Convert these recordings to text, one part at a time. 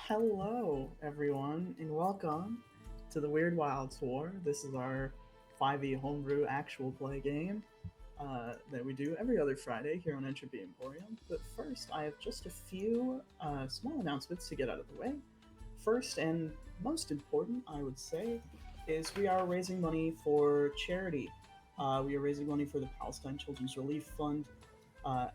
Hello, everyone, and welcome to the Weirdwilds War. This is our 5e homebrew actual play game that we do every other Friday here on Entropy Emporium. But first, I have just a few small announcements to get out of the way. First, and most important, I would say, is we are raising money for charity. We are raising money for the Palestine Children's Relief Fund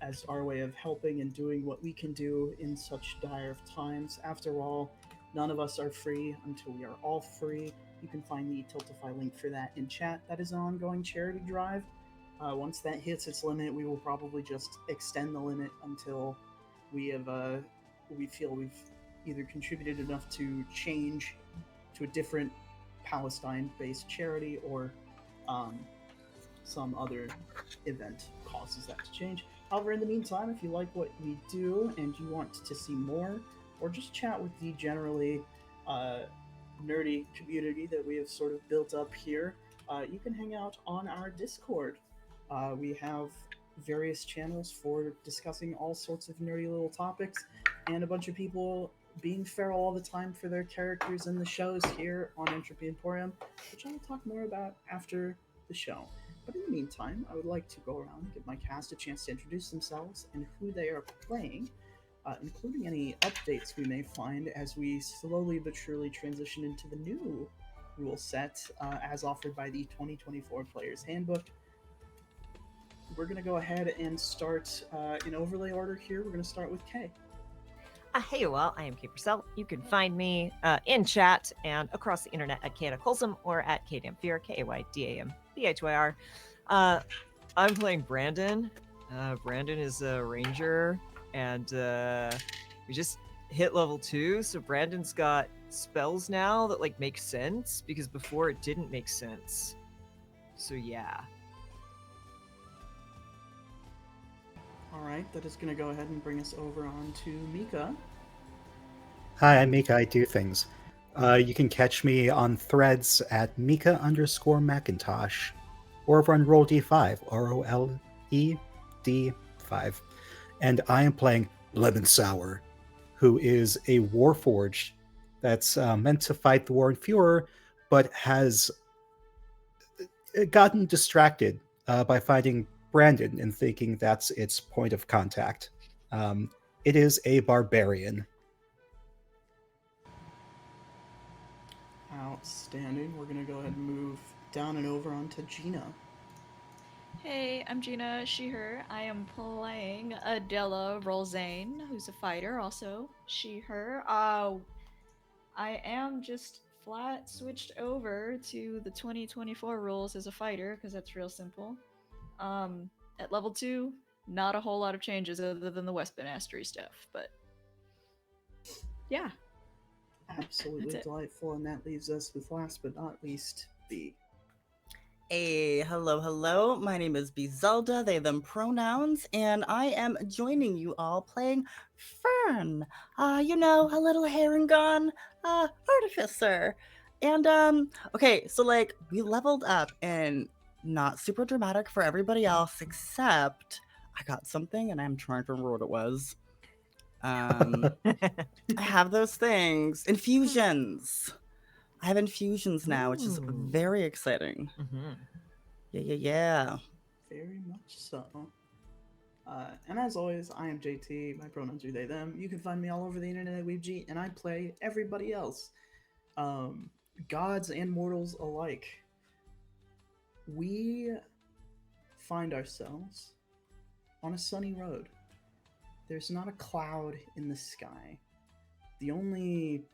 as our way of helping and doing what we can do in such dire of times. After all, none of us are free until we are all free. You can find the Tiltify link for that in chat. That is an ongoing charity drive. Once that hits its limit, we will probably just extend the limit until we have we feel we've either contributed enough to change to a different Palestine-based charity or um, some other event causes that to change. However, in the meantime, if you like what we do and you want to see more, or just chat with the generally uh, nerdy community that we have sort of built up here, you can hang out on our Discord. We have various channels for discussing all sorts of nerdy little topics, and a bunch of people being feral all the time for their characters in the shows here on Entropy Emporium, which I will talk more about after the show. But in the meantime, I would like to go around and give my cast a chance to introduce themselves and who they are playing, including any updates we may find as we slowly but surely transition into the new rule set as offered by the 2024 Player's Handbook. We're going to go ahead and start in overlay order here. We're going to start with Kay. Hey, well, I am Kay Purcell. You can find me in chat and across the internet at Kayda Colsom or at Kaydamphir, Kaydambhyr. I'm playing Brandon. Brandon is a ranger, and we just hit level 2, so Brandon's got spells now that like make sense because before it didn't make sense. So yeah. All right, that is going to go ahead and bring us over on to Mika. Hi, I'm Mika. I do things. You can catch me on threads at Mika_Macintosh or over on Roll D5, ROLED5. And I am playing Lemon Sour, who is a Warforged that's meant to fight the war in Fuhrer, but has gotten distracted by finding Brandon and thinking that's its point of contact. It is a barbarian. Outstanding. We're going to go ahead and move down and over onto Gina. Hey, I'm Gina, she, her. I am playing Adela Rolzane, who's a fighter, also she, her. I am just flat switched over to the 2024 rules as a fighter, because that's real simple. At level 2, not a whole lot of changes other than the Westman Mastery stuff, but yeah. Absolutely delightful, and that leaves us with last but not least, B. Hey, hello. My name is Bizelda, they, them pronouns, and I am joining you all playing Fern. A little hair gun, artificer. And, okay, so, like, we leveled up and not super dramatic for everybody else, except I got something and I'm trying to remember what it was. I have those things. Infusions. I have infusions now, which is very exciting. Mm-hmm. Yeah. Very much so. And as always, I am JT. My pronouns are they, them. You can find me all over the internet at WeebG, and I play everybody else. Gods and mortals alike. We find ourselves on a sunny road. There's not a cloud in the sky. The only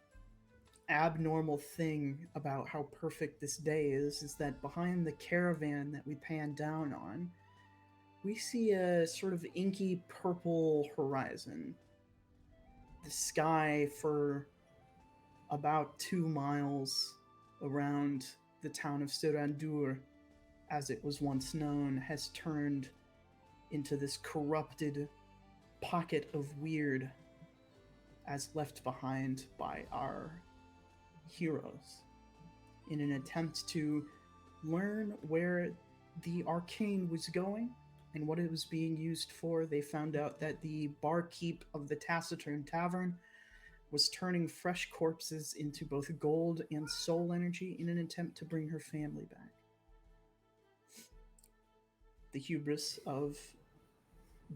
abnormal thing about how perfect this day is that behind the caravan that we pan down on, we see a sort of inky purple horizon. The sky for about 2 miles around the town of Sirandur, as it was once known, has turned into this corrupted pocket of weird as left behind by our heroes. In an attempt to learn where the arcane was going and what it was being used for, they found out that the barkeep of the Taciturn Tavern was turning fresh corpses into both gold and soul energy in an attempt to bring her family back. The hubris of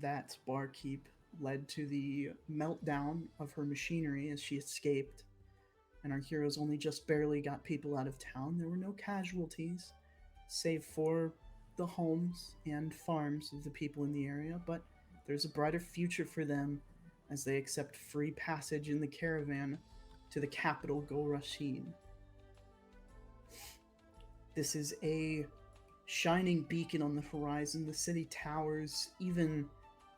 that barkeep led to the meltdown of her machinery as she escaped, and our heroes only just barely got people out of town. There were no casualties, save for the homes and farms of the people in the area, but there's a brighter future for them as they accept free passage in the caravan to the capital, Gol Rashin. This is a shining beacon on the horizon. The city towers even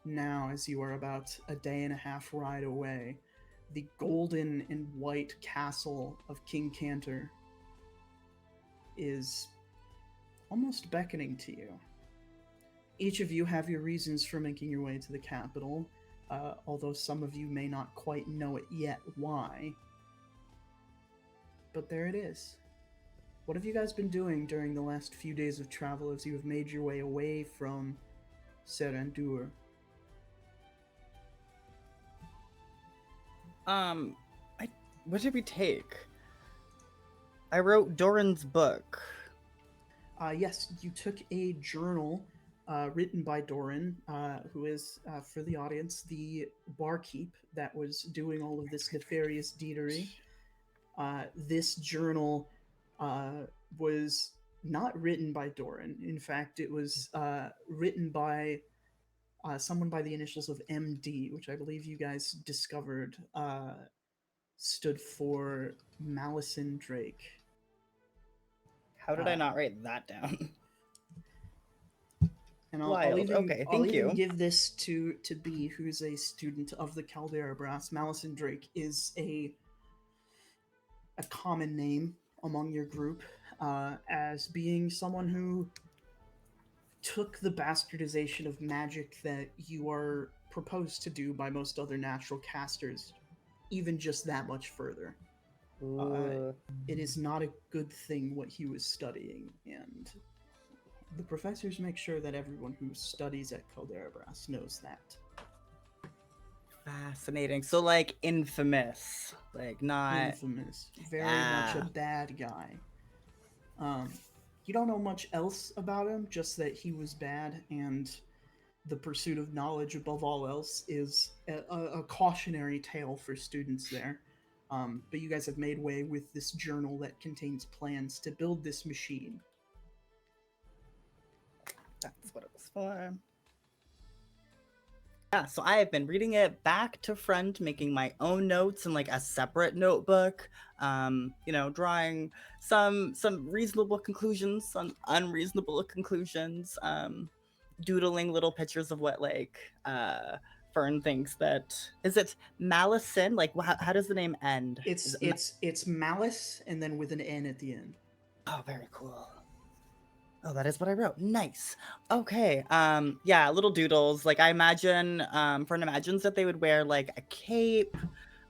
now as you are about a day and a half ride away. The golden and white castle of King Cantor is almost beckoning to you. Each of you have your reasons for making your way to the capital, although some of you may not quite know it yet why. But there it is. What have you guys been doing during the last few days of travel as you have made your way away from Serandur? What did we take? I wrote Doran's book. Yes, you took a journal written by Doran, who is, for the audience, the barkeep that was doing all of this nefarious deedery. This journal was not written by Doran. In fact, it was written by someone by the initials of MD, which I believe you guys discovered stood for Malison Drake. How did I not write that down? And I'll even give this to B, who's a student of the Caldera Brass. Malison Drake is a common name among your group, as being someone who took the bastardization of magic that you are proposed to do by most other natural casters even just that much further. It is not a good thing what he was studying, and the professors make sure that everyone who studies at Caldera Brass knows that. Fascinating. So, like, infamous. Like, not... Infamous. Very much a bad guy. You don't know much else about him, just that he was bad, and the pursuit of knowledge above all else is a cautionary tale for students there. But you guys have made way with this journal that contains plans to build this machine. That's what it was for. Yeah, so I have been reading it back to front, making my own notes in like a separate notebook. Drawing some reasonable conclusions, some unreasonable conclusions. Doodling little pictures of what Fern thinks that is it Malison? Like how does the name end? It's Malice and then with an N at the end. Oh, very cool. Oh, that is what I wrote. Nice. Okay. Little doodles. Like I imagine Fern imagines that they would wear like a cape.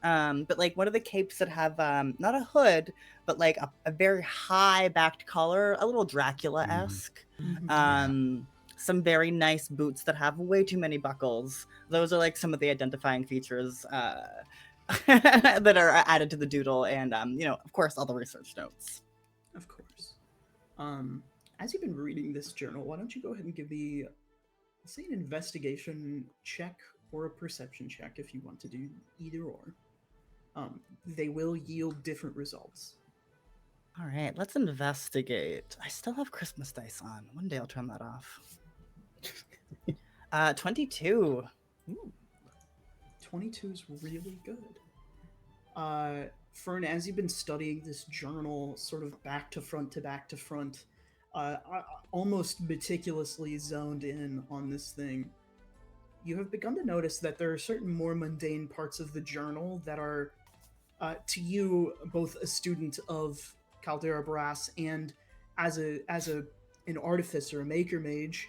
But like one of the capes that have not a hood, but like a very high backed collar, a little Dracula-esque. Mm-hmm. Some very nice boots that have way too many buckles. Those are like some of the identifying features that are added to the doodle, and of course, all the research notes. Of course. As you've been reading this journal, why don't you go ahead and give me, let's say, an investigation check or a perception check if you want to do either or. They will yield different results. All right, let's investigate. I still have Christmas dice on. One day I'll turn that off. 22. Ooh. 22 is really good. Fern, as you've been studying this journal sort of back to front, almost meticulously zoned in on this thing, you have begun to notice that there are certain more mundane parts of the journal that are, to you, both a student of Caldera Brass and as an artificer, a maker mage,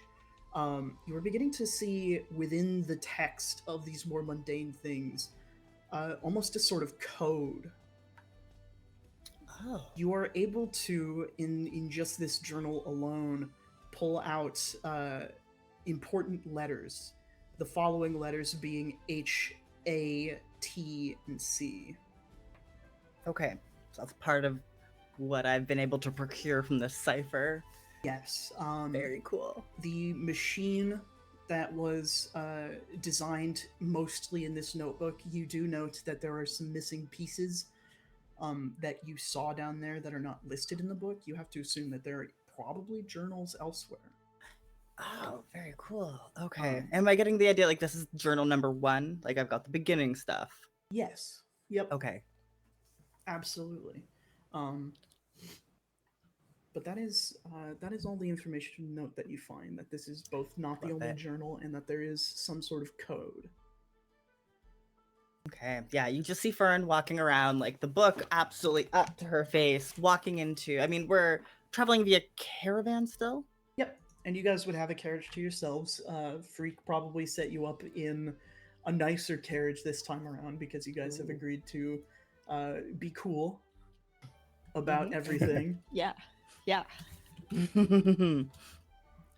you are beginning to see within the text of these more mundane things almost a sort of code. Oh. You are able to, in just this journal alone, pull out important letters. The following letters being H, A, T, and C. Okay, so that's part of what I've been able to procure from this cipher. Yes. Very cool. The machine that was designed mostly in this notebook, you do note that there are some missing pieces that you saw down there that are not listed in the book. You have to assume that there are probably journals elsewhere. Oh, very cool. Okay. Am I getting the idea like this is journal number 1? Like I've got the beginning stuff. Yes. Yep. Okay. Absolutely. But that is all the information note that you find, that this is both not the Love only it. journal and that there is some sort of code. Okay. Yeah, you just see Fern walking around, like the book absolutely up to her face, walking into. I mean, we're traveling via caravan still. Yep. And you guys would have a carriage to yourselves. Freak probably set you up in a nicer carriage this time around because you guys have Ooh. agreed to be cool about everything. Yeah. Yeah.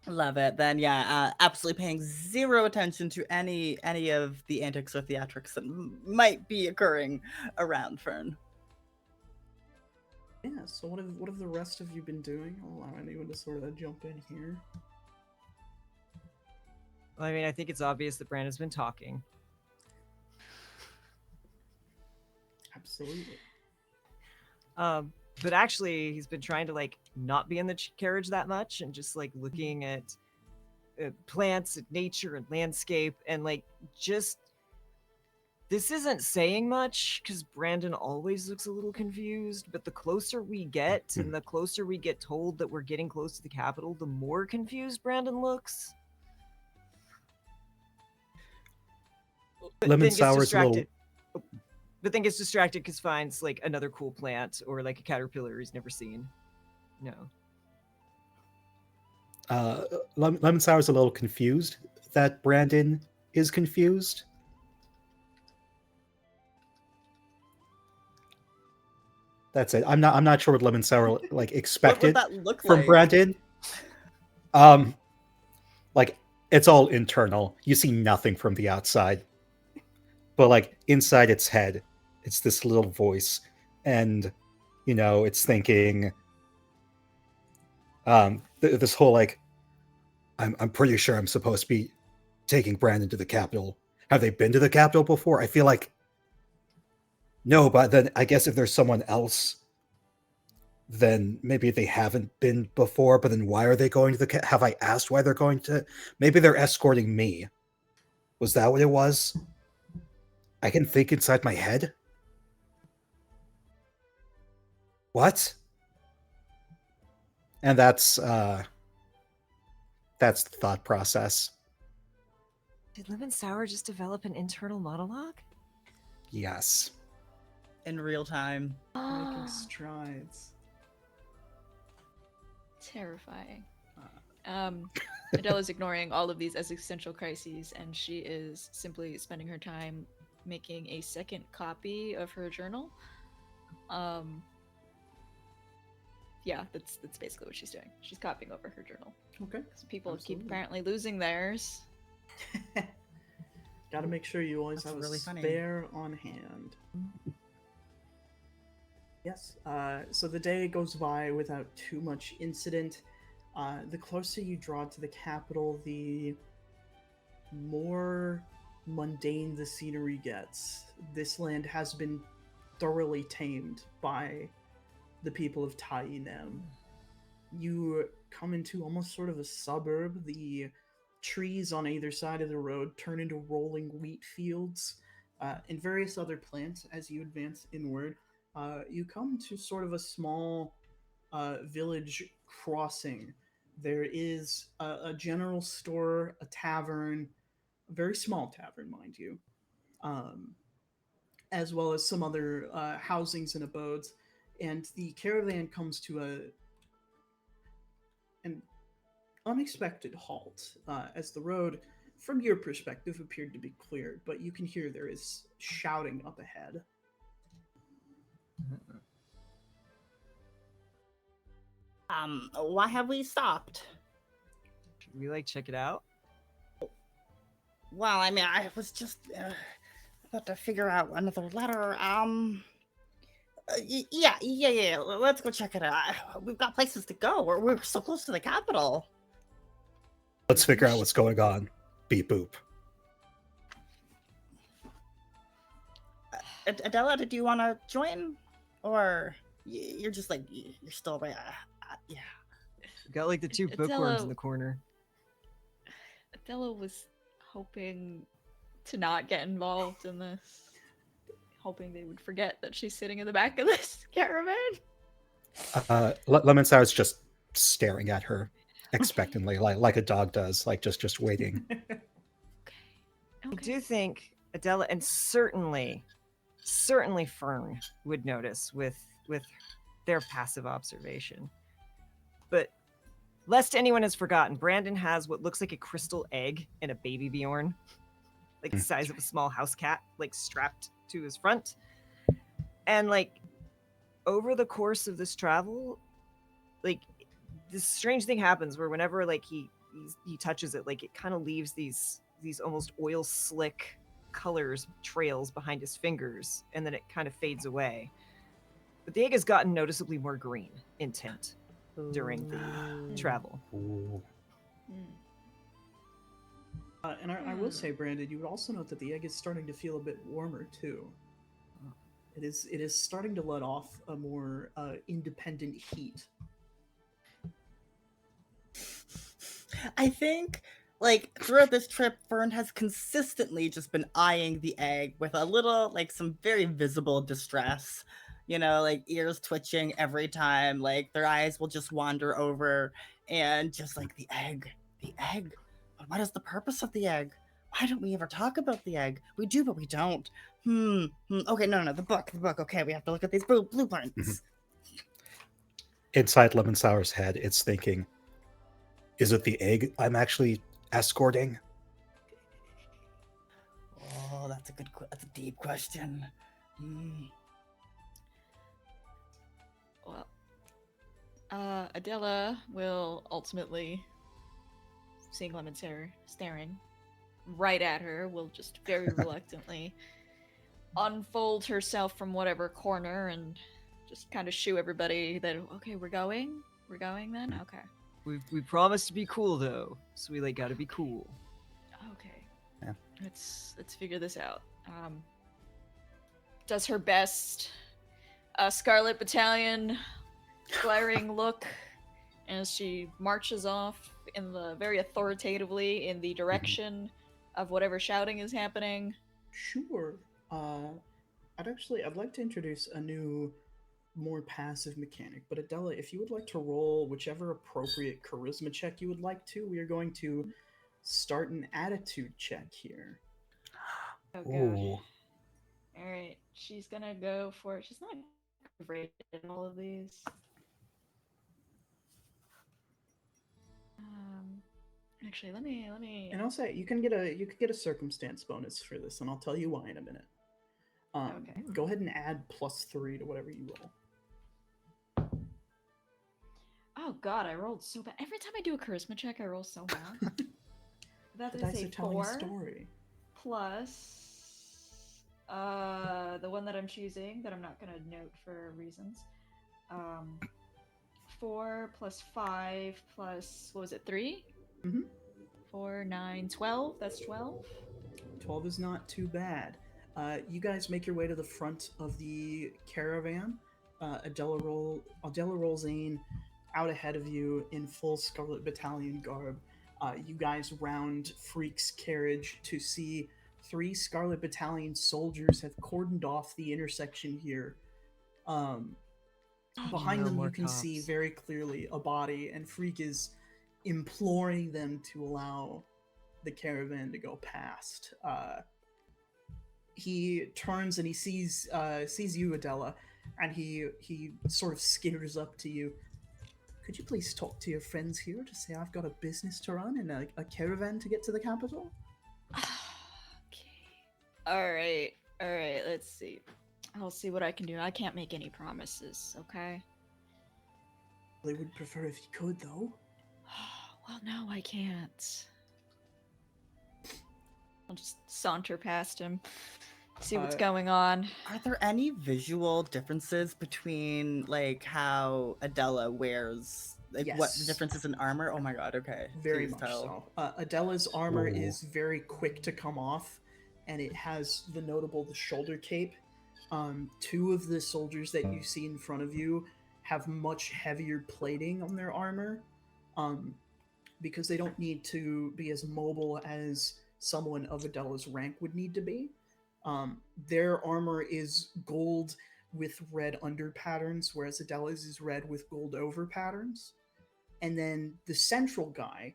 Love it. Then yeah, absolutely paying zero attention to any of the antics or theatrics that might be occurring around Fern. Yeah, so what have the rest of you been doing? I'll allow anyone to sort of jump in here. I mean, I think it's obvious that Brandon's been talking. Absolutely. But actually, he's been trying to like not be in the carriage that much and just like looking at plants and nature and landscape and like just. This isn't saying much because Brandon always looks a little confused, but the closer we get and the closer we get told that we're getting close to the capital, the more confused Brandon looks. Lemon sour is a little. But then gets distracted because finds like another cool plant or like a caterpillar he's never seen. No. Lemon sour is a little confused that Brandon is confused. That's it. I'm not sure what lemon sour like expected What would that look from like? Brandon. Like it's all internal. You see nothing from the outside. But like inside its head, it's this little voice, and it's thinking this whole like I'm pretty sure I'm supposed to be taking Brandon to the capital. Have they been to the capital before? I feel like no, but then I guess if there's someone else, then maybe they haven't been before, but then why are they going to the have I asked why they're going to? Maybe they're escorting me. Was that what it was? I can think inside my head? What? And that's the thought process. Did Lemon Sour just develop an internal monologue? Yes. In real time. Making strides. Terrifying. Adele is ignoring all of these existential crises, and she is simply spending her time making a second copy of her journal. Yeah, that's basically what she's doing. She's copying over her journal. Okay. Because people keep Absolutely. apparently losing theirs. Got to make sure you always That's have really a funny. spare on hand. Yes. So the day goes by without too much incident. The closer you draw to the capital, the more mundane the scenery gets. This land has been thoroughly tamed by the people of Tainem. You come into almost sort of a suburb. The trees on either side of the road turn into rolling wheat fields and various other plants as you advance inward. You come to sort of a small village crossing. There is a general store, a tavern, a very small tavern, mind you, as well as some other housings and abodes. And the caravan comes to an unexpected halt as the road, from your perspective, appeared to be cleared, but you can hear there is shouting up ahead. Why have we stopped? Should we like check it out? Well, I mean, I was just about to figure out another letter. Yeah. Let's go check it out. We've got places to go. We're so close to the capital. Let's figure out what's going on. Beep boop. Adela, did you want to join, or you're just like you're still right? Yeah. We got like the two bookworms in the corner. Adela was hoping to not get involved in this, hoping they would forget that she's sitting in the back of this caravan. Lemon Sour's just staring at her expectantly, like a dog does, like just waiting. I do think Adela, and certainly Fern would notice with their passive observation. But lest anyone has forgotten, Brandon has what looks like a crystal egg and a baby Bjorn, like the size of a small house cat, like strapped to his front. And like over the course of this travel, like this strange thing happens where whenever like he touches it, like it kind of leaves these almost oil slick colors trails behind his fingers, and then it kind of fades away. But the egg has gotten noticeably more green in tint during the travel. Ooh. And I will say, Brandon, you would also note that the egg is starting to feel a bit warmer too. It is starting to let off a more independent heat. I think, like, throughout this trip, Fern has consistently just been eyeing the egg with a little, like, some very visible distress. You know, like, ears twitching every time, like, their eyes will just wander over, and just, like, the egg. But what is the purpose of the egg? Why don't we ever talk about the egg? We do, but we don't. Okay, no, the book. Okay, we have to look at these blueprints. Inside Lemon Sour's head, it's thinking, is it the egg I'm actually escorting? Oh, that's a deep question. Well, Adela will ultimately, seeing Lemon Sarah staring right at her, will just very reluctantly unfold herself from whatever corner and just kind of shoo everybody that, okay, we're going then? Okay. We promised to be cool though, so we like gotta be cool. Okay. Yeah. Let's figure this out. Does her best Scarlet Battalion glaring look as she marches off very authoritatively in the direction of whatever shouting is happening. Sure. I'd like to introduce a new, more passive mechanic. But Adela, if you would like to roll whichever appropriate charisma check you would like to, we are going to start an attitude check here. Oh god. Ooh. All right, she's gonna go for. She's not great at all of these. Actually, let me. And I'll say you can get a circumstance bonus for this, and I'll tell you why in a minute. Okay. Go ahead and add +3 to whatever you roll. Oh god, I rolled so bad. Every time I do a charisma check, I roll so bad. That The is dice a are telling a 4 story. plus the one that I'm choosing that I'm not gonna note for reasons. 4 plus 5 plus what was it, 3? 4, 9, 12. That's 12. 12 is not too bad. You guys make your way to the front of the caravan. Adela rolls in out ahead of you in full Scarlet Battalion garb. You guys round Freak's carriage to see 3 Scarlet Battalion soldiers have cordoned off the intersection here. Behind them, you can see very clearly a body, and Freak is imploring them to allow the caravan to go past. He turns and he sees you, Adela, and he sort of skitters up to you. Could you please talk to your friends here to say I've got a business to run and a caravan to get to the capital? Okay. All right. Let's see. I'll see what I can do. I can't make any promises, okay? They would prefer if you could, though. Well, no, I can't. I'll just saunter past him. See what's Uh, going on. Are there any visual differences between like how Adela wears, like what the Yes. differences in armor? Oh my god, okay. Very Please much tell. so. Adela's armor Ooh. is very quick to come off, and it has the shoulder cape. Two of the soldiers that you see in front of you have much heavier plating on their armor, because they don't need to be as mobile as someone of Adela's rank would need to be. Their armor is gold with red under patterns, whereas Adela's is red with gold over patterns. And then the central guy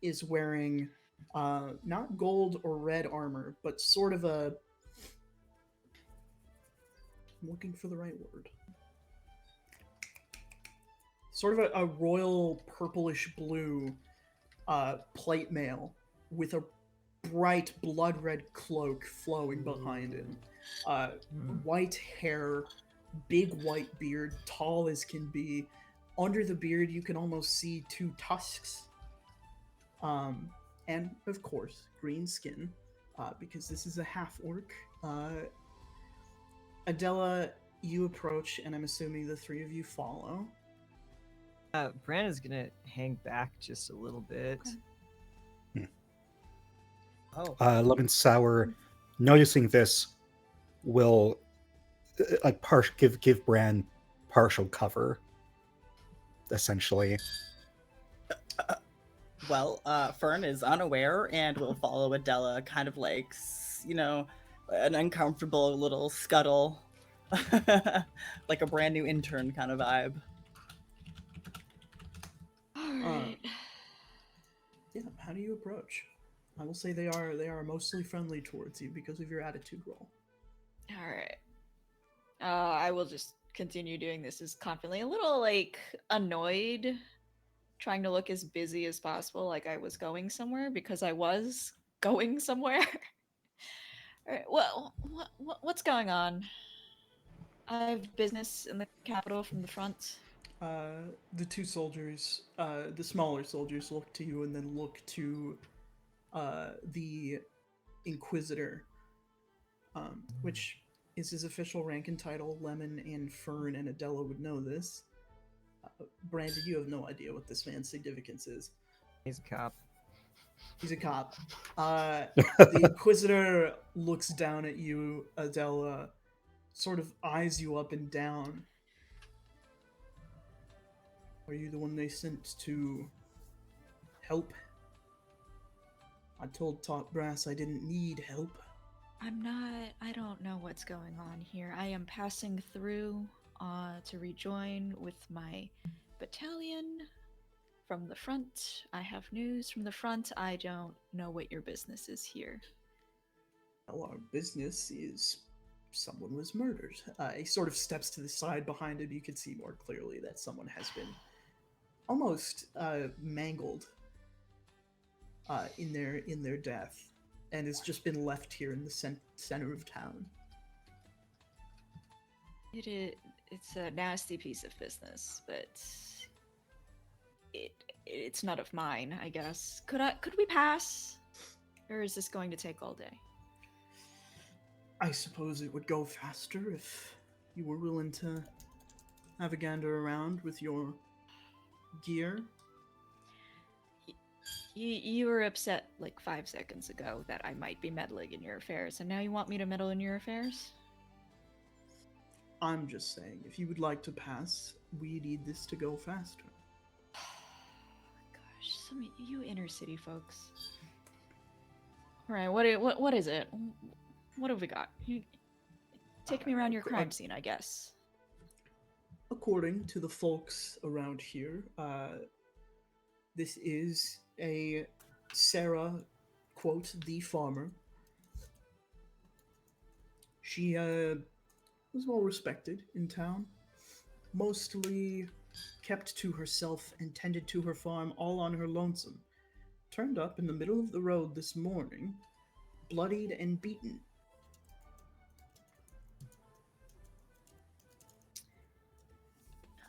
is wearing not gold or red armor, but sort of a. I'm looking for the right word. Sort of a royal purplish blue plate mail with a bright blood red cloak flowing behind him. White hair, big white beard, tall as can be. Under the beard, you can almost see two tusks. And of course, green skin, because this is a half orc. Adela, you approach, and I'm assuming the three of you follow. Brandon's gonna hang back just a little bit. Okay. Oh. Lemon Sour, noticing this, will like give Bran partial cover, essentially. Well, Fern is unaware and will follow Adela, kind of like, an uncomfortable little scuttle. Like a brand new intern kind of vibe. Alright. Yeah, how do you approach? I will say they are mostly friendly towards you because of your attitude roll. Alright. I will just continue doing this as confidently. A little, like, annoyed. Trying to look as busy as possible, like I was going somewhere, because I was going somewhere. Alright, well, what's going on? I have business in the capital from the front. The two soldiers, the smaller soldiers, look to you and then look to the Inquisitor, which is his official rank and title. Lemon and Fern and Adela would know this. Brandon, you have no idea what this man's significance is. He's a cop. He's a cop. The Inquisitor looks down at you, Adela, sort of eyes you up and down. Are you the one they sent to help? I told Top Brass I didn't need help. I don't know what's going on here. I am passing through to rejoin with my battalion from the front. I have news from the front. I don't know what your business is here. Well, our business is someone was murdered. He sort of steps to the side behind him. You can see more clearly that someone has been almost mangled in their death, and has just been left here in the center of town. It's a nasty piece of business, but it's none of mine, I guess. Could we pass? Or is this going to take all day? I suppose it would go faster if you were willing to have a gander around with your gear. You were upset like 5 seconds ago that I might be meddling in your affairs, and now you want me to meddle in your affairs? I'm just saying, if you would like to pass, we need this to go faster. Gosh, some of you inner city folks. All right, what is it? What have we got? Take me around your crime scene, I guess. According to the folks around here, this is a Sarah, quote, the farmer. She was well respected in town, mostly kept to herself and tended to her farm all on her lonesome. Turned up in the middle of the road this morning, bloodied and beaten.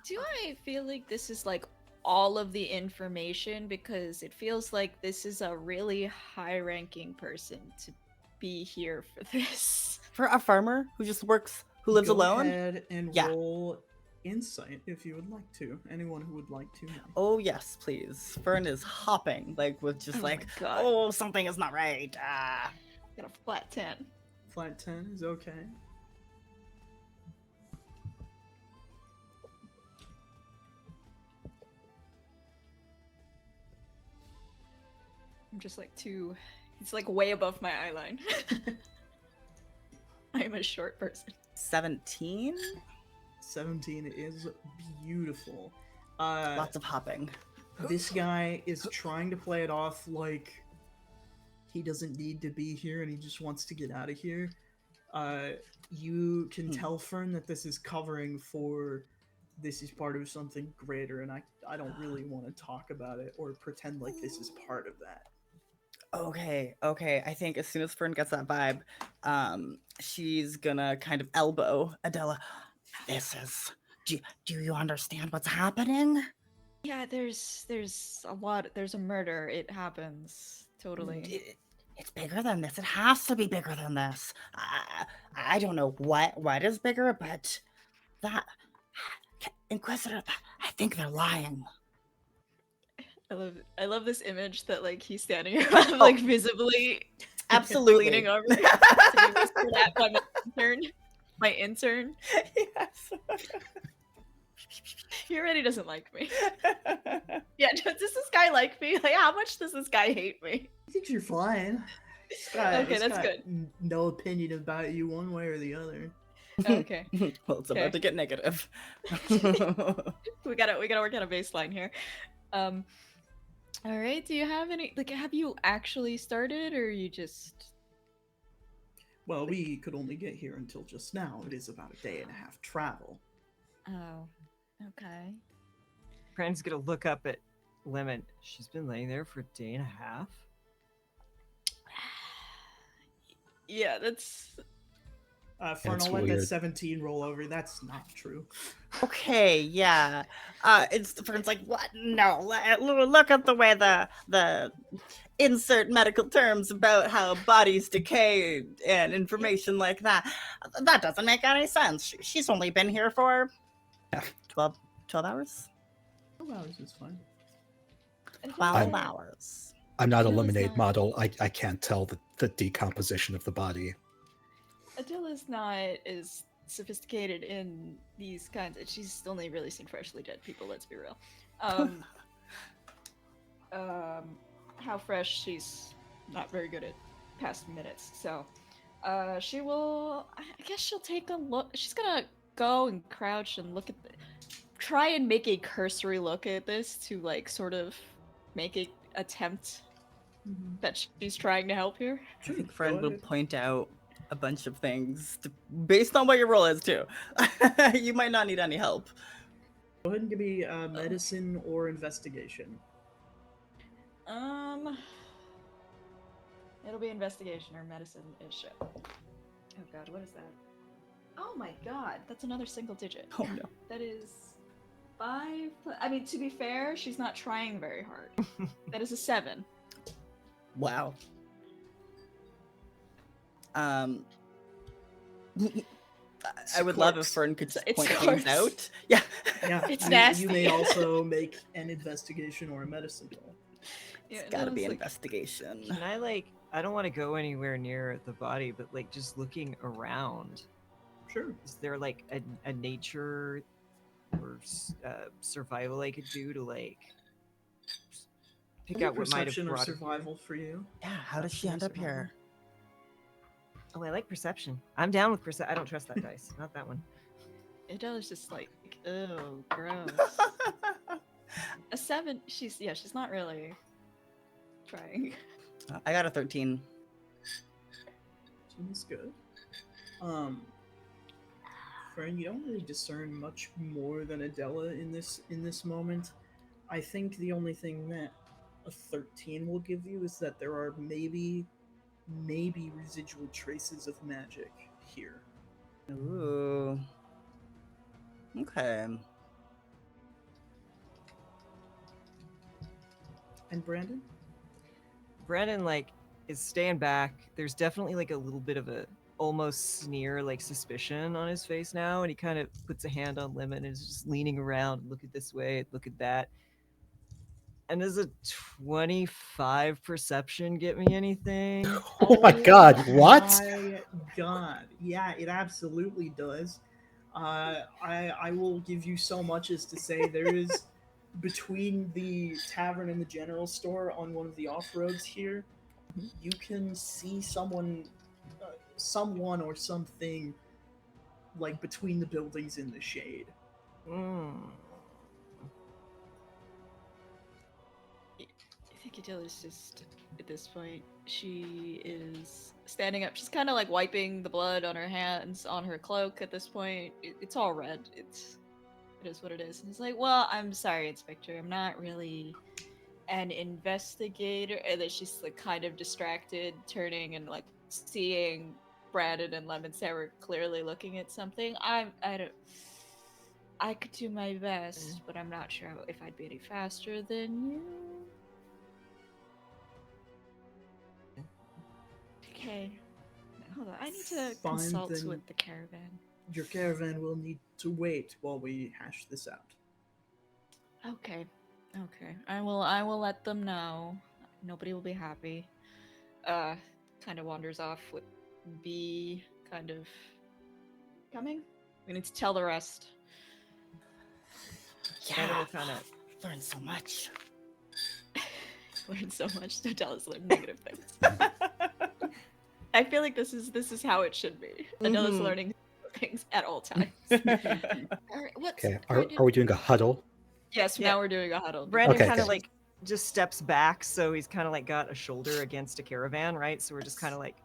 Do I feel like this is like all of the information? Because it feels like this is a really high-ranking person to be here for this. For a farmer who just works, who lives Go alone? ahead and Yeah. roll insight if you would like to. Anyone who would like to. Oh, yes, please. Fern is hopping, like, with just Oh my like, God. oh, something is not right. Ah. Got a flat 10. Flat 10 is okay. I'm just like it's like way above my eye line. I'm a short person. 17? 17 is beautiful. Lots of hopping. This guy is trying to play it off like he doesn't need to be here and he just wants to get out of here. You can tell, Fern, that this is covering for this is part of something greater, and I don't really want to talk about it or pretend like this is part of that. Okay. I think as soon as Fern gets that vibe, she's gonna kind of elbow Adela. This is. Do you understand what's happening? Yeah, there's a lot. There's a murder. It happens totally. It's bigger than this. It has to be bigger than this. I don't know what is bigger, but that Inquisitor. I think they're lying. I love this image that like he's standing around, like visibly Absolutely. leaning over to be whispered at by my intern. Yes. He already doesn't like me. Yeah, does this guy like me? Like, how much does this guy hate me? I think you're fine. Okay, that's good. No opinion about you one way or the other. Okay. Well, it's Okay. about to get negative. we gotta work out a baseline here. All right. Do you have any have you actually started, or you just? Well, we could only get here until just now. It is about a day and a half travel. Oh, okay. Brandon's gonna look up at Lemon. She's been laying there for a day and a half. Yeah, that's. Fern, That's I'll let weird. that 17 roll over. That's not true. Okay, yeah. It's Fern's like, what? No, look at the way the insert medical terms about how bodies decay and information like that. That doesn't make any sense. She's only been here for 12 hours? 12 hours is fine. 12 hours. I'm not a No, it's lemonade not. model. I can't tell the decomposition of the body. Adila's not as sophisticated in these kinds. She's only really seen freshly dead people. Let's be real. How fresh? She's not very good at past minutes. So, she will. I guess she'll take a look. She's gonna go and crouch and look at try and make a cursory look at this to like sort of make a attempt that she's trying to help here. I think Go Fern will ahead. point out a bunch of things based on what your role is too. You might not need any help. Go ahead and give me medicine or investigation. It'll be investigation or medicine ish. Oh god, what is that? Oh my god, that's another single digit. Oh no. That is 5. I mean, to be fair, she's not trying very hard. That is a 7. Wow. I would love if Fern could just It's point corpse. things out. Yeah. Yeah, It's you nasty. may also make an investigation or a medicine roll. Yeah, It's gotta be like, investigation. Can I don't want to go anywhere near the body, but like just looking around. Sure. Is there like a nature or survival I could do to like pick Any out what might have perception or brought her here? survival for you. Yeah, how does she end up here? Oh, I like perception. I'm down with perception. I don't trust that dice. Not that one. Adela's just like, oh, gross. A 7. She's not really trying. I got a 13. That's good. Fern, you don't really discern much more than Adela in this moment. I think the only thing that a 13 will give you is that there are maybe residual traces of magic here. Ooh. Okay. And Brandon? Brandon like staying back. There's definitely like a little bit of a almost sneer, like suspicion on his face now, and he kind of puts a hand on Lemon and is just leaning around. Look at this way, look at that. And does a 25 perception get me anything? Oh my god, what? My god. Yeah, it absolutely does. I will give you so much as to say there is between the tavern and the general store on one of the off-roads here, you can see someone or something like between the buildings in the shade. I think Adilla's just, at this point, she is standing up. She's kind of like wiping the blood on her hands, on her cloak at this point. It's all red. It is what it is. And he's like, well, I'm sorry, Inspector. I'm not really an investigator. And then she's like kind of distracted, turning and like seeing Brandon and Lemon Sour clearly looking at something. I could do my best, but I'm not sure if I'd be any faster than you. Okay. Hold on. I need to Fine, consult then. with the caravan. Your caravan will need to wait while we hash this out. Okay. Okay. I will let them know. Nobody will be happy. Kind of wanders off with B kind of coming. We need to tell the rest. Yeah, kind of learned so much. Learn so much. Don't tell us negative things. I feel like this is how it should be. Adilla's learning things at all times. Alright, Okay, are we doing a huddle? Yes, Yeah. now we're doing a huddle. Brandon Okay, kind of okay. like just steps back, so he's kind of like got a shoulder against a caravan, right? So we're just kind of like,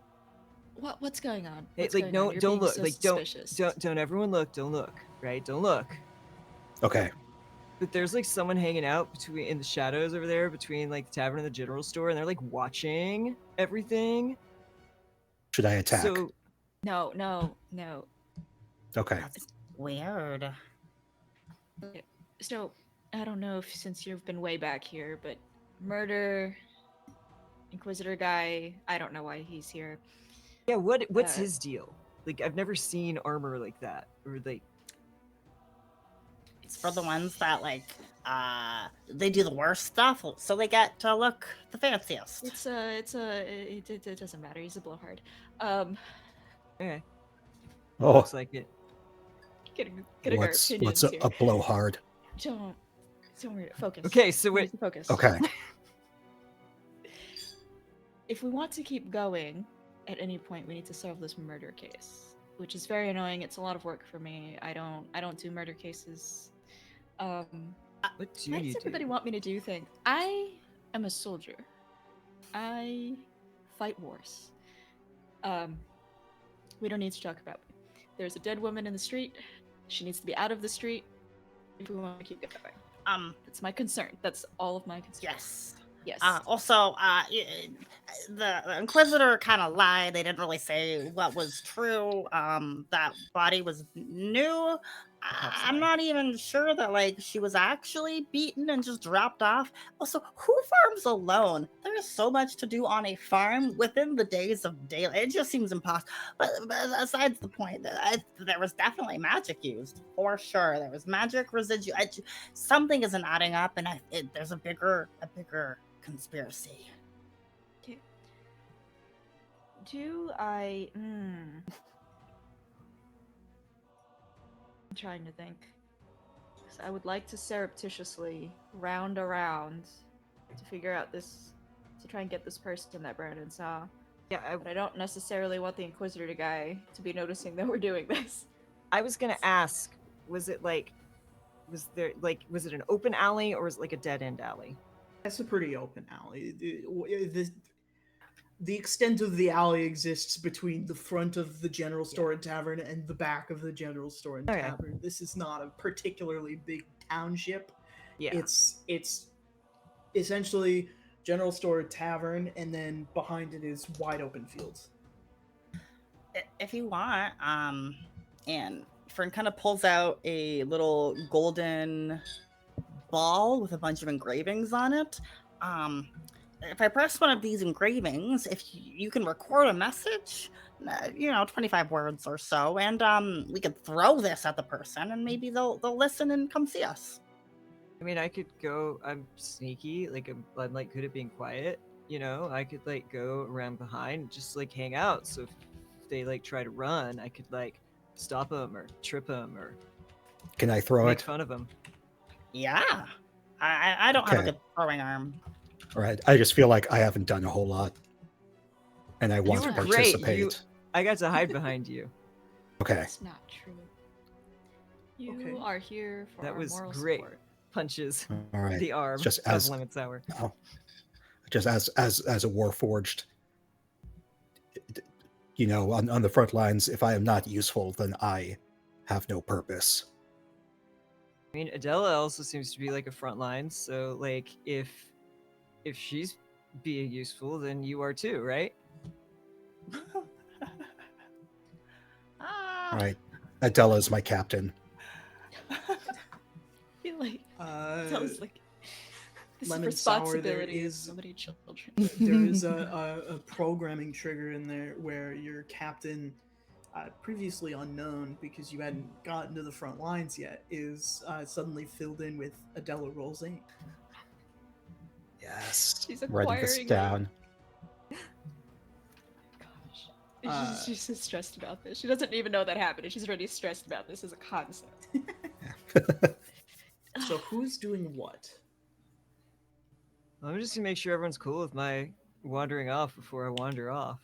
What's going on? hey, What's like going no, on? You're don't being look, so like suspicious. don't everyone look, don't look, right? Don't look. Okay. But there's like someone hanging out between in the shadows over there between like the tavern and the general store, and they're like watching everything. Should I attack? So No. Okay. That's weird. So I don't know if since you've been way back here, but murder, Inquisitor guy. I don't know why he's here. yeah, what's Uh, his deal? Like I've never seen armor like that, or like It's for the ones that like they do the worst stuff, so they get to look the fanciest. It doesn't matter. He's a blowhard. okay, Oh, looks like it. Getting our what's opinions a, here. a blowhard? Don't worry. Focus. Okay, so We wait. need to focus. Okay. If we want to keep going, at any point we need to solve this murder case, which is very annoying. It's a lot of work for me. I don't do murder cases. What do Why you does everybody do? want me to do things? I am a soldier. I fight wars. We don't need to talk about it. There's a dead woman in the street. She needs to be out of the street if we want to keep going. That's my concern. That's all of my concern. Yes. Yes. Also, the Inquisitor kind of lied. They didn't really say what was true. That body was new. I'm not even sure that like she was actually beaten and just dropped off. Also, who farms alone? There is so much to do on a farm within the days of daylight. It just seems impossible. But besides the point, there was definitely magic used for sure. There was magic residue. Something isn't adding up, and there's a bigger conspiracy. Okay. Do I? I'm trying to think. 'Cause I would like to surreptitiously round around to figure out this, to try and get this person that Brandon saw. Yeah, But I don't necessarily want the Inquisitor guy to be noticing that we're doing this. I was gonna ask, was it an open alley or was it like a dead end alley? That's a pretty open alley. The extent of the alley exists between the front of the general store and tavern and the back of the general store and Okay. tavern. This is not a particularly big township. Yeah. It's essentially general store, tavern, and then behind it is wide open fields. If you want, and Fern kind of pulls out a little golden ball with a bunch of engravings on it. if I press one of these engravings, if you can record a message, 25 words or so, and we could throw this at the person, and maybe they'll listen and come see us. I mean, I could go. I'm sneaky. Like I'm like good at being quiet. I could like go around behind, just like hang out. So if they like try to run, I could like stop them or trip them or Can I throw make it? fun of them. Yeah, I don't have a Okay. good throwing arm. All right. I just feel like I haven't done a whole lot, and I want to were great. participate. I got to hide behind you. Okay. That's not true. You Okay. are here for That our was moral great. support. Punches All right. the arm Just of as Lemon Sour. just as a warforged, on the front lines. If I am not useful, then I have no purpose. I mean, Adela also seems to be like a front line. So like if she's being useful, then you are too, right? All right. Adela is my captain. I feel like Uh, that was like this Lemon Sour, responsibility there of is- so many children. there is a programming trigger in there where your captain, previously unknown because you hadn't gotten to the front lines yet, is suddenly filled in with Adela Rolzane. Yes. She's Writing this acquiring down. Gosh. She's just stressed about this. She doesn't even know that happened. She's already stressed about this as a concept. So who's doing what? I'm just gonna make sure everyone's cool with my wandering off before I wander off.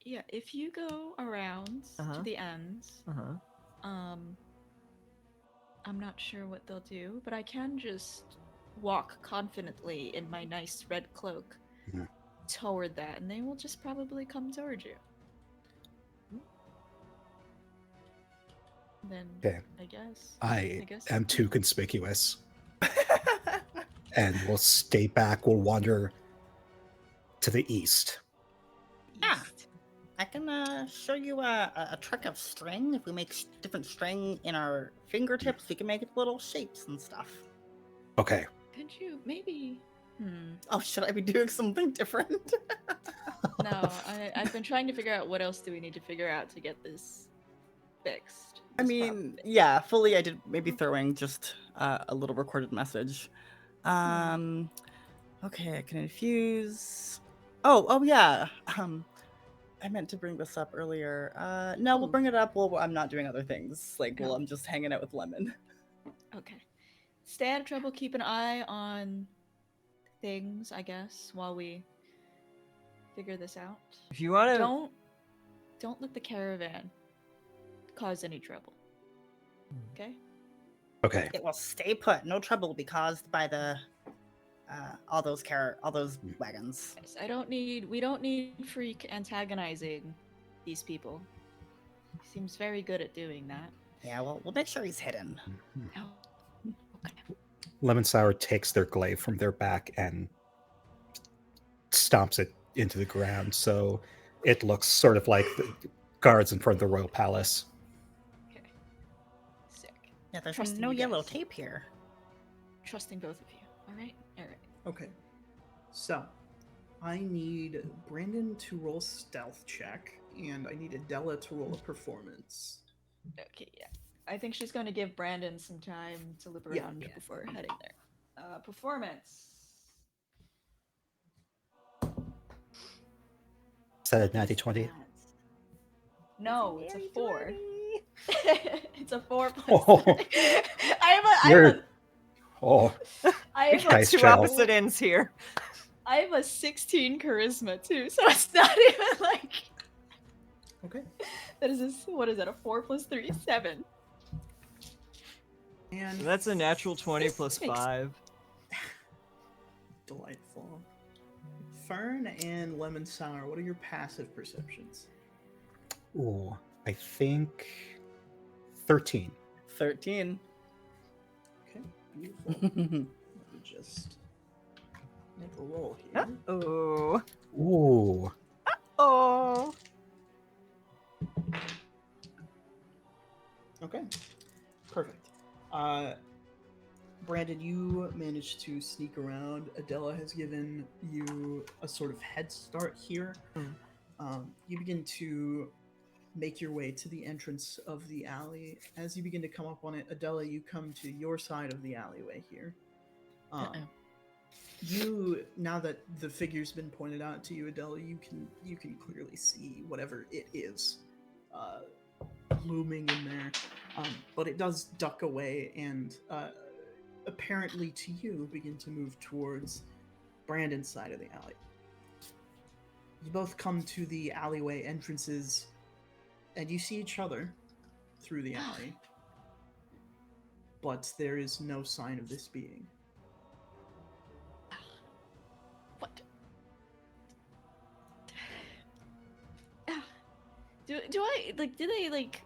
Yeah, if you go around Uh-huh. to the ends, Uh-huh. I'm not sure what they'll do, but I can just walk confidently in my nice red cloak Mhm. toward that, and they will just probably come toward you. Then Okay. I guess. I guess am too conspicuous, and we'll stay back. We'll wander to the east. Yeah. I can show you a trick of string. If we make different string in our fingertips, we can make it little shapes and stuff. Okay. Could you maybe? Oh, should I be doing something different? No, I've been trying to figure out what else do we need to figure out to get this fixed. I this mean, problem fixed. yeah, fully I did maybe throwing just a little recorded message. Okay, I can infuse. Oh yeah. I meant to bring this up earlier. No, we'll Ooh. bring it up. Well, I'm not doing other things. Like, well, Oh. I'm just hanging out with Lemon. Okay. Stay out of trouble. Keep an eye on things, I guess, while we figure this out. If you want to, Don't let the caravan cause any trouble. Okay. Okay. It will stay put. No trouble will be caused by the all those wagons. Yes, we don't need Freak antagonizing these people. He seems very good at doing that. Yeah, well, we'll make sure he's hidden. Oh, okay. Lemon Sour takes their glaive from their back and stomps it into the ground, so it looks sort of like the guards in front of the royal palace. Okay. Sick. Yeah, there's Trusting no you yellow guys. tape here. Trusting both of you. All right. All right. Okay. So, I need Brandon to roll stealth check, and I need Adela to roll a performance. Okay. Yeah. I think she's going to give Brandon some time to look Yeah, around yeah. before heading there. Performance. Is that a 90-20? No, it's a 4. It's a 4 plus. Oh. 3. You're- Oh, I have a Nice two job. opposite ends here. I have a 16 charisma too, so it's not even like Okay. that is what is that? A 4 plus 3, 7. And That's a natural 20 plus Six. 5. delightful. Fern and Lemon Sour, what are your passive perceptions? ooh, I think 13. 13. Okay, beautiful. Let me just make a roll here. Oh. Ooh. Oh. Okay, perfect. Brandon, you managed to sneak around. Adela has given you a sort of head start here. You begin to make your way to the entrance of the alley. As you begin to come up on it, Adela, you come to your side of the alleyway here. You, now that the figure's been pointed out to you, Adela, you can clearly see whatever it is looming in there, but it does duck away and apparently to you begin to move towards Brandon's side of the alley. You both come to the alleyway entrances and you see each other through the alley, but there is no sign of this being. What? Do I like? Did they like?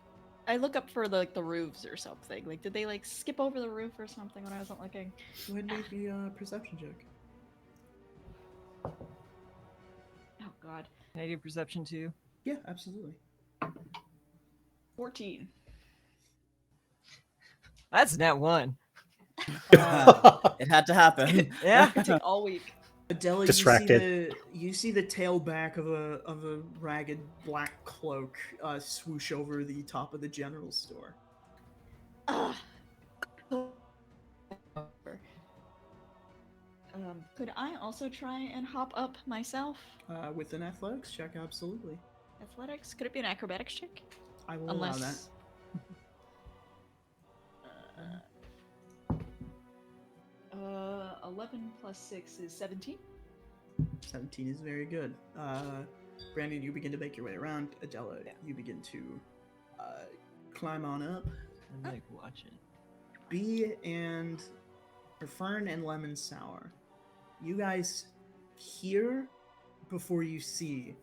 I look up for the roofs or something. Like, did they like skip over the roof or something when I wasn't looking? Go ahead and make me a perception check. Oh God. Can I do perception too? Yeah, absolutely. 14. That's net one. It had to happen. Yeah. It took all week. Adela, Distracted. you see the tail back of a ragged black cloak swoosh over the top of the general store. Could I also try and hop up myself? With an athletics check, absolutely. Athletics? Could it be an acrobatics check? I will allow that. 11 plus 6 is 17. 17 is very good. Brandon, you begin to make your way around. Adela, you begin to climb on up. I'm like watching. Fern and Lemon Sour, you guys hear before you see.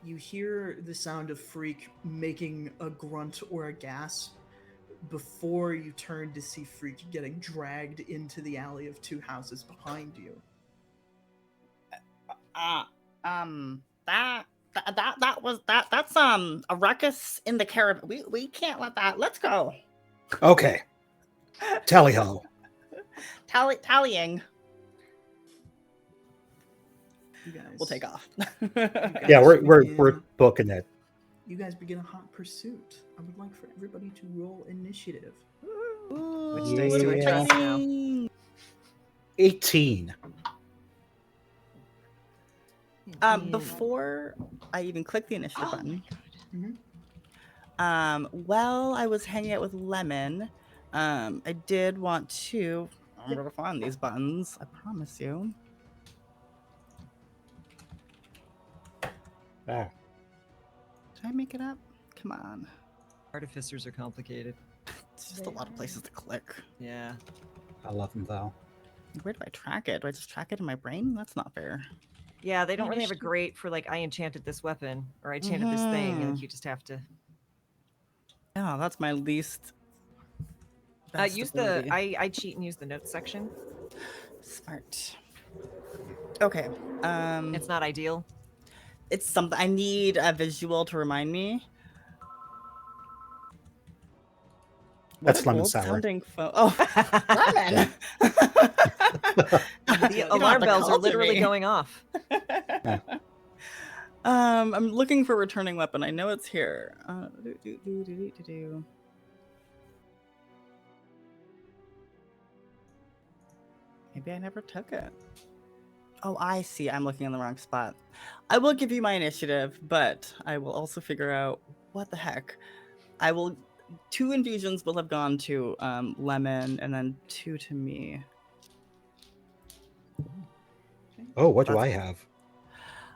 You hear the sound of Freak making a grunt or a gasp before you turn to see Freak getting dragged into the alley of two houses behind you. That's a ruckus in the caravan. We can't let that. Let's go. Okay. Tally ho. Tallying. You guys, We'll take off. Yeah, we're booking it. You guys begin a hot pursuit. I would like for everybody to roll initiative. Which dice do I Yeah. trust now? 18. Before I even click the initiative Oh button, Mhm. while I was hanging out with Lemon, I did want to. I'm gonna find these buttons. I promise you. Ah, Did I make it up? Come on. Artificers are complicated. It's just a lot of places to click. Yeah. I love them though. Where do I track it? Do I just track it in my brain? That's not fair. Yeah, they don't really have a Initiative. great for like I enchanted this weapon or I enchanted this thing, and you just have to Yeah, that's my least. best use ability. the I cheat and use the notes section. Smart. Okay. It's not ideal. It's something I need a visual to remind me. That's What an lemon sour. old-sounding Oh, lemon. The You don't alarm have to bells are culture literally me. going off. I'm looking for returning weapon. I know it's here. Maybe I never took it. Oh, I see. I'm looking in the wrong spot. I will give you my initiative, but I will also figure out what the heck. I will. 2 infusions will have gone to Lemon, and then 2 to me. Oh, what do I have?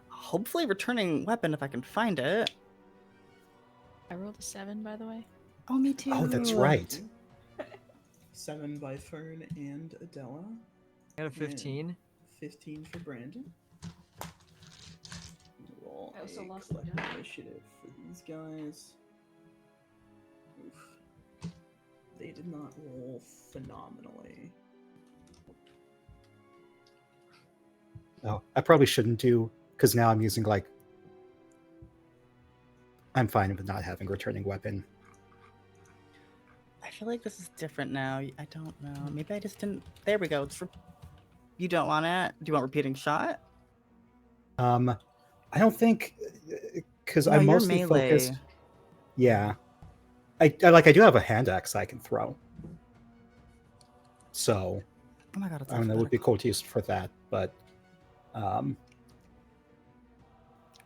Hopefully, returning weapon if I can find it. I rolled a 7, by the way. Oh, me too. Oh, that's right. 7 by Fern and Adela. I got a 15. 15 for Brandon. Roll I also a lost the collective die. initiative for these guys. Oof. They did not roll phenomenally. Oh, I probably shouldn't do because now I'm using like. I'm fine with not having returning weapon. I feel like this is different now. I don't know. Maybe I just didn't. There we go. It's you don't want it? Do you want repeating shot? I don't think because No, I'm you're mostly melee. focused. Yeah, I do have a hand axe I can throw. So Oh my god, it's I mean, it would be alphabetical. cool to use for that, but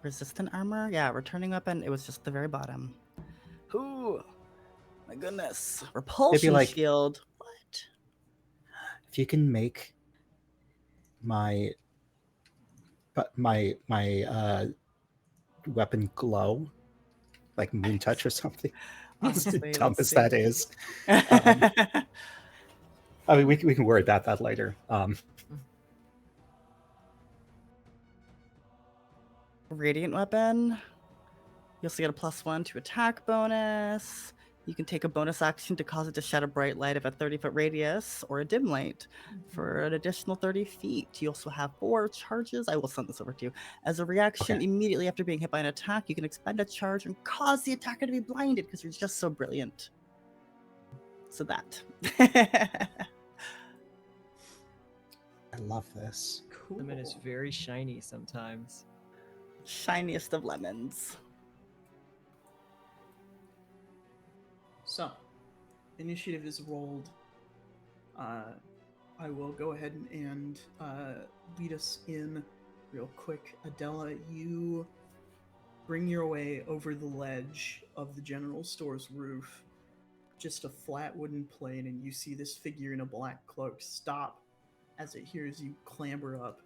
Resistant armor? Yeah, returning weapon. It was just the very bottom. Ooh, my goodness. Repulsion like- shield. What? if you can make my weapon glow like moon touch or something, as Honestly, dumb let's as see. that is. I mean, we can worry about that later. Radiant weapon. You also get a +1 to attack bonus. You can take a bonus action to cause it to shed a bright light of a 30-foot radius or a dim light for an additional 30 feet. You also have 4 charges. I will send this over to you. As a reaction, Okay. immediately after being hit by an attack, you can expend a charge and cause the attacker to be blinded because you're just so brilliant. So that. I love this. Cool. Lemon is very shiny sometimes. Shiniest of lemons. So, initiative is rolled. I will go ahead and lead us in real quick. Adela, you bring your way over the ledge of the general store's roof. Just a flat wooden plate, and you see this figure in a black cloak stop as it hears you clamber up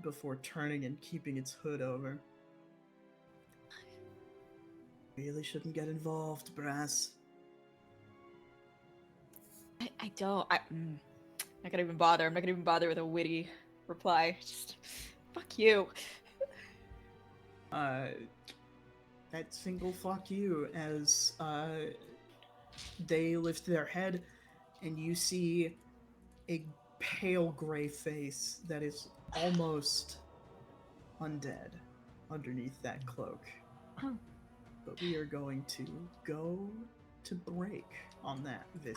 before turning and keeping its hood over. Really shouldn't get involved, Brass. I don't. I'm not gonna even bother. I'm not gonna even bother with a witty reply. Just fuck you. That single fuck you as they lift their head and you see a pale gray face that is almost undead underneath that cloak. But we are going to go to break on that visage.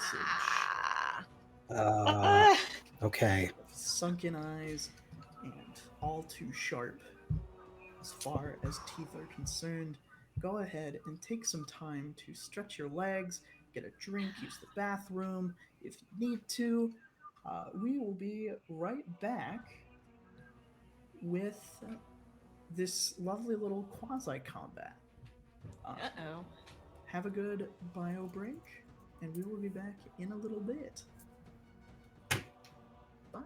Okay. Sunken eyes and all too sharp as far as teeth are concerned. Go ahead and take some time to stretch your legs, get a drink, use the bathroom if you need to. We will be right back with this lovely little quasi combat. Uh-oh. Have a good bio break, and we will be back in a little bit. Bye.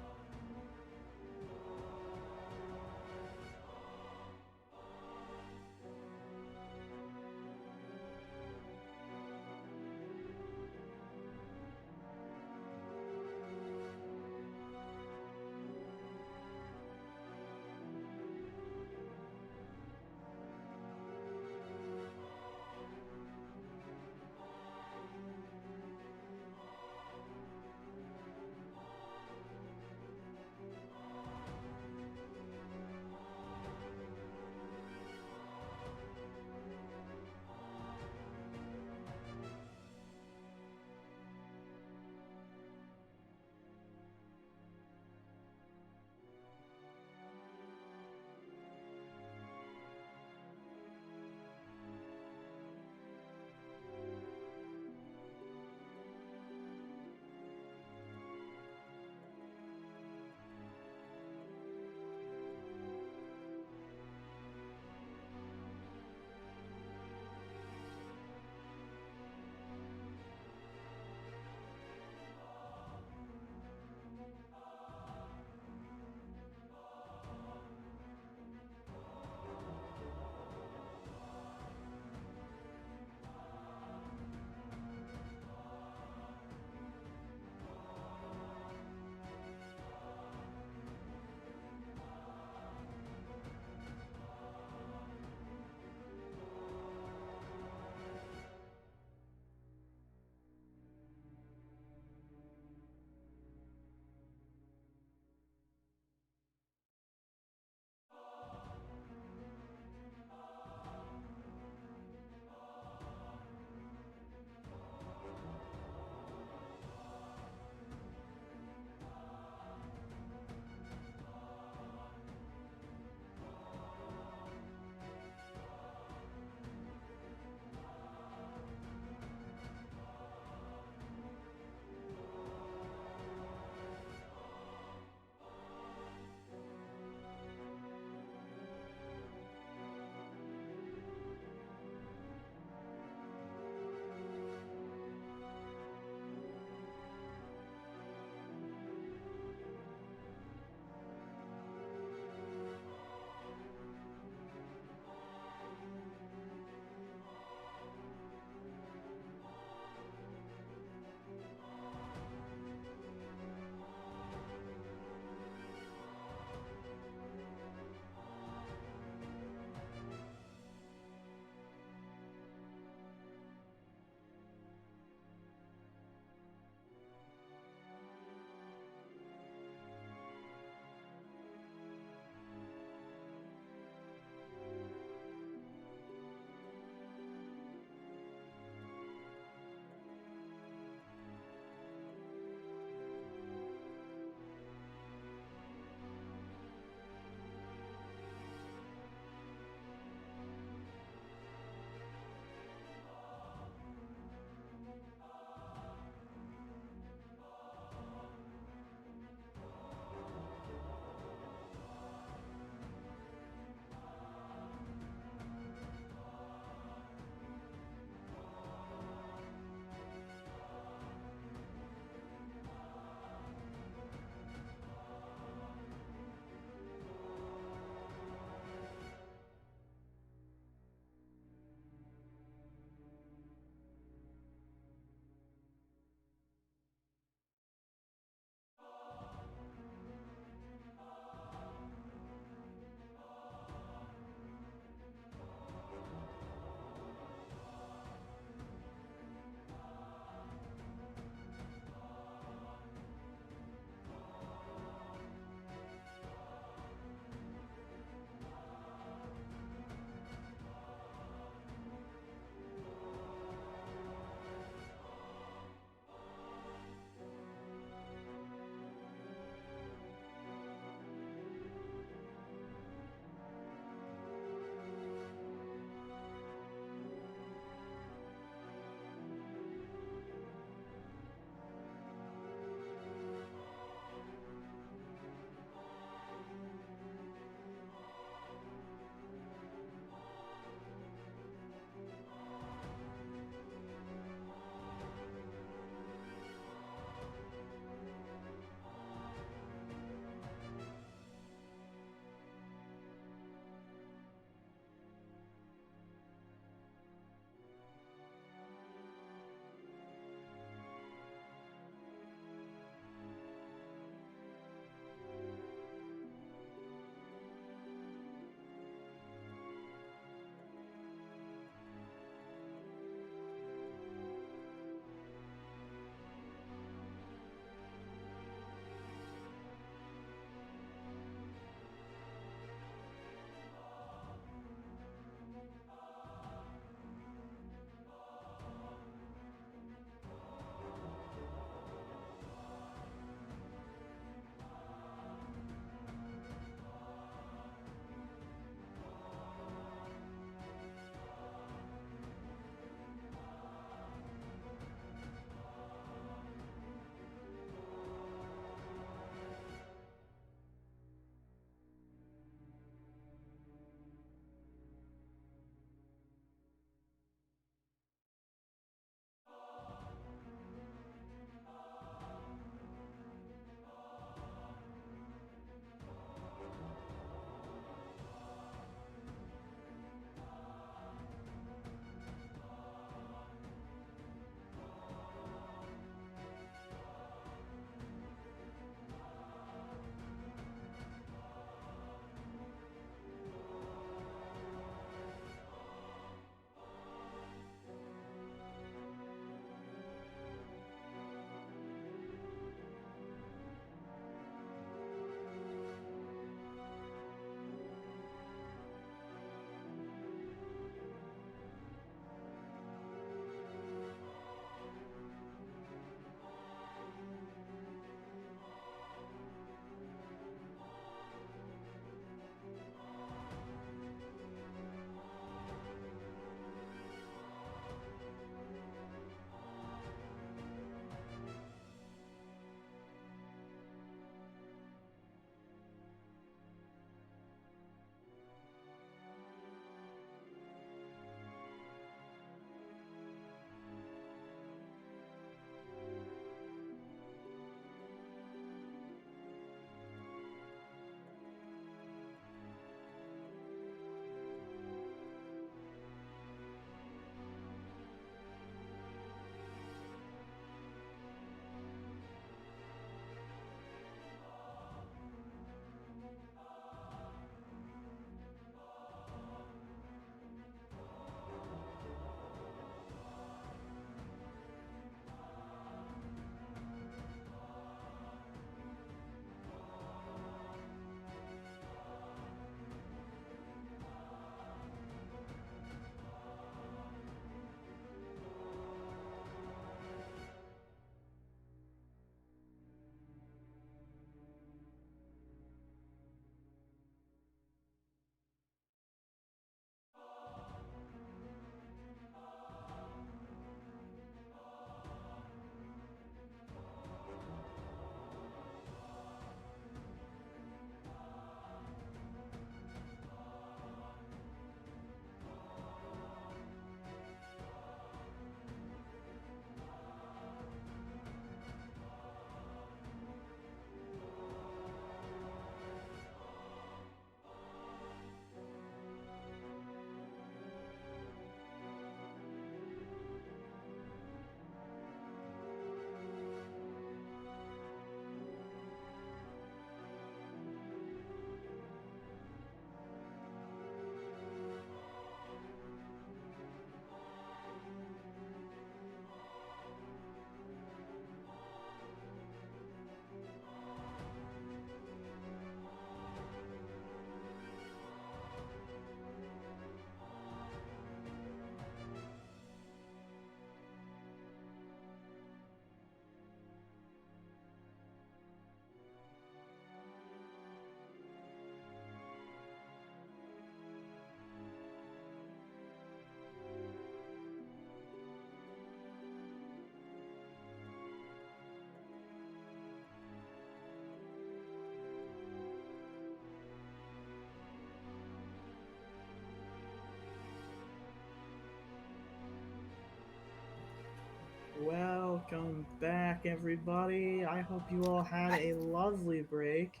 Welcome back, everybody. I hope you all had a lovely break.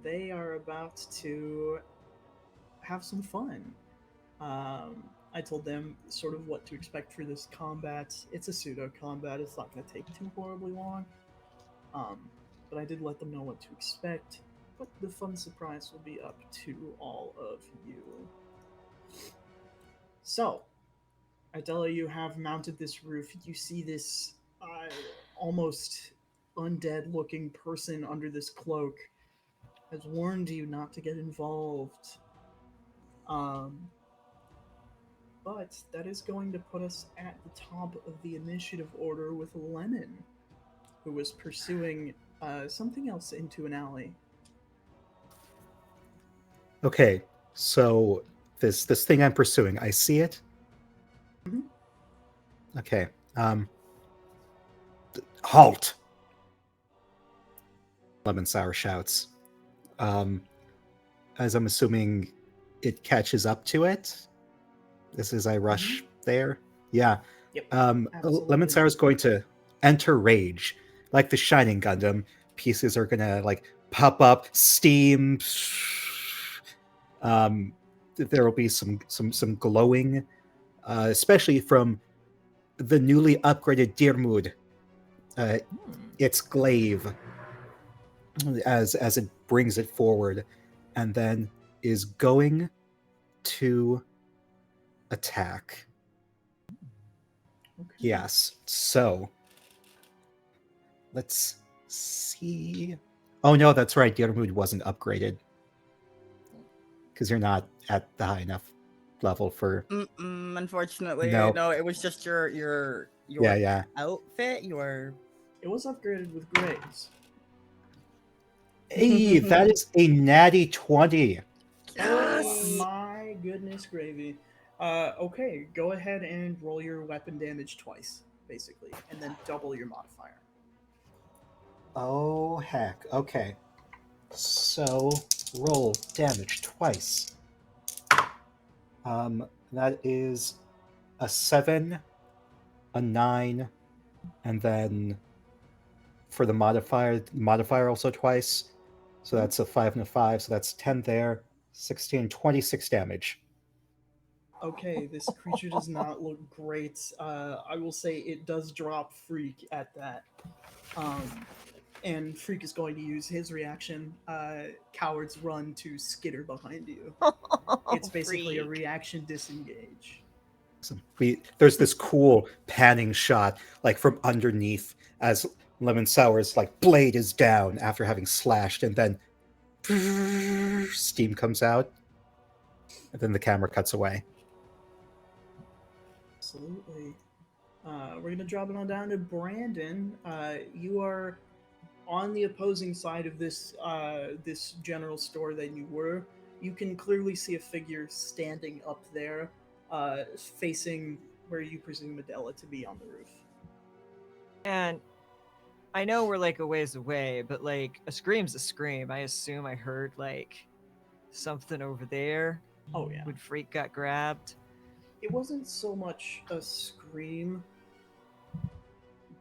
They are about to have some fun. I told them sort of what to expect for this combat. It's a pseudo combat, it's not going to take too horribly long. But I did let them know what to expect. But the fun surprise will be up to all of you. So, Adela, you have mounted this roof. You see this almost undead looking person under this cloak has warned you not to get involved. But that is going to put us at the top of the initiative order with Lemon, who was pursuing something else into an alley. Okay, so this thing I'm pursuing, I see it. Mhm. Okay. Halt! Lemon Sour shouts. As I'm assuming it catches up to it. This is I rush there. Yeah. Yep. Lemon absolutely. Sour is going to enter rage. Like the Shining Gundam, pieces are gonna like pop up, steam. There will be some glowing, especially from the newly upgraded Dirmud, its glaive, as it brings it forward, and then is going to attack. Okay. Yes. So let's see. Oh no, that's right. Dirmud wasn't upgraded because you're not at the high enough level for. Unfortunately, No. no. It was just your Yeah. outfit. Your It was upgraded with grades. Hey, that is a natty 20. Oh my goodness gravy. Okay, go ahead and roll your weapon damage twice, basically, and then double your modifier. Oh heck. Okay. So roll damage twice. That is a 7, a 9, and then for the modifier also twice. So that's a 5 and a 5, so that's 10 there. 16, 26 damage. Okay, this creature does not look great. I will say it does drop Freak at that. And Freak is going to use his reaction, Coward's Run, to skitter behind you. It's basically a Freak. reaction disengage. There's this cool panning shot, like from underneath, as Lemon Sour's like blade is down after having slashed, and then steam comes out, and then the camera cuts away. Absolutely. We're going to drop it on down to Brandon. You are on the opposing side of this this general store that you were. You can clearly see a figure standing up there, facing where you presume Adela to be on the roof. And I know we're like a ways away, but like a scream's a scream. I assume I heard like something over there. Oh yeah. When Freak got grabbed. It wasn't so much a scream,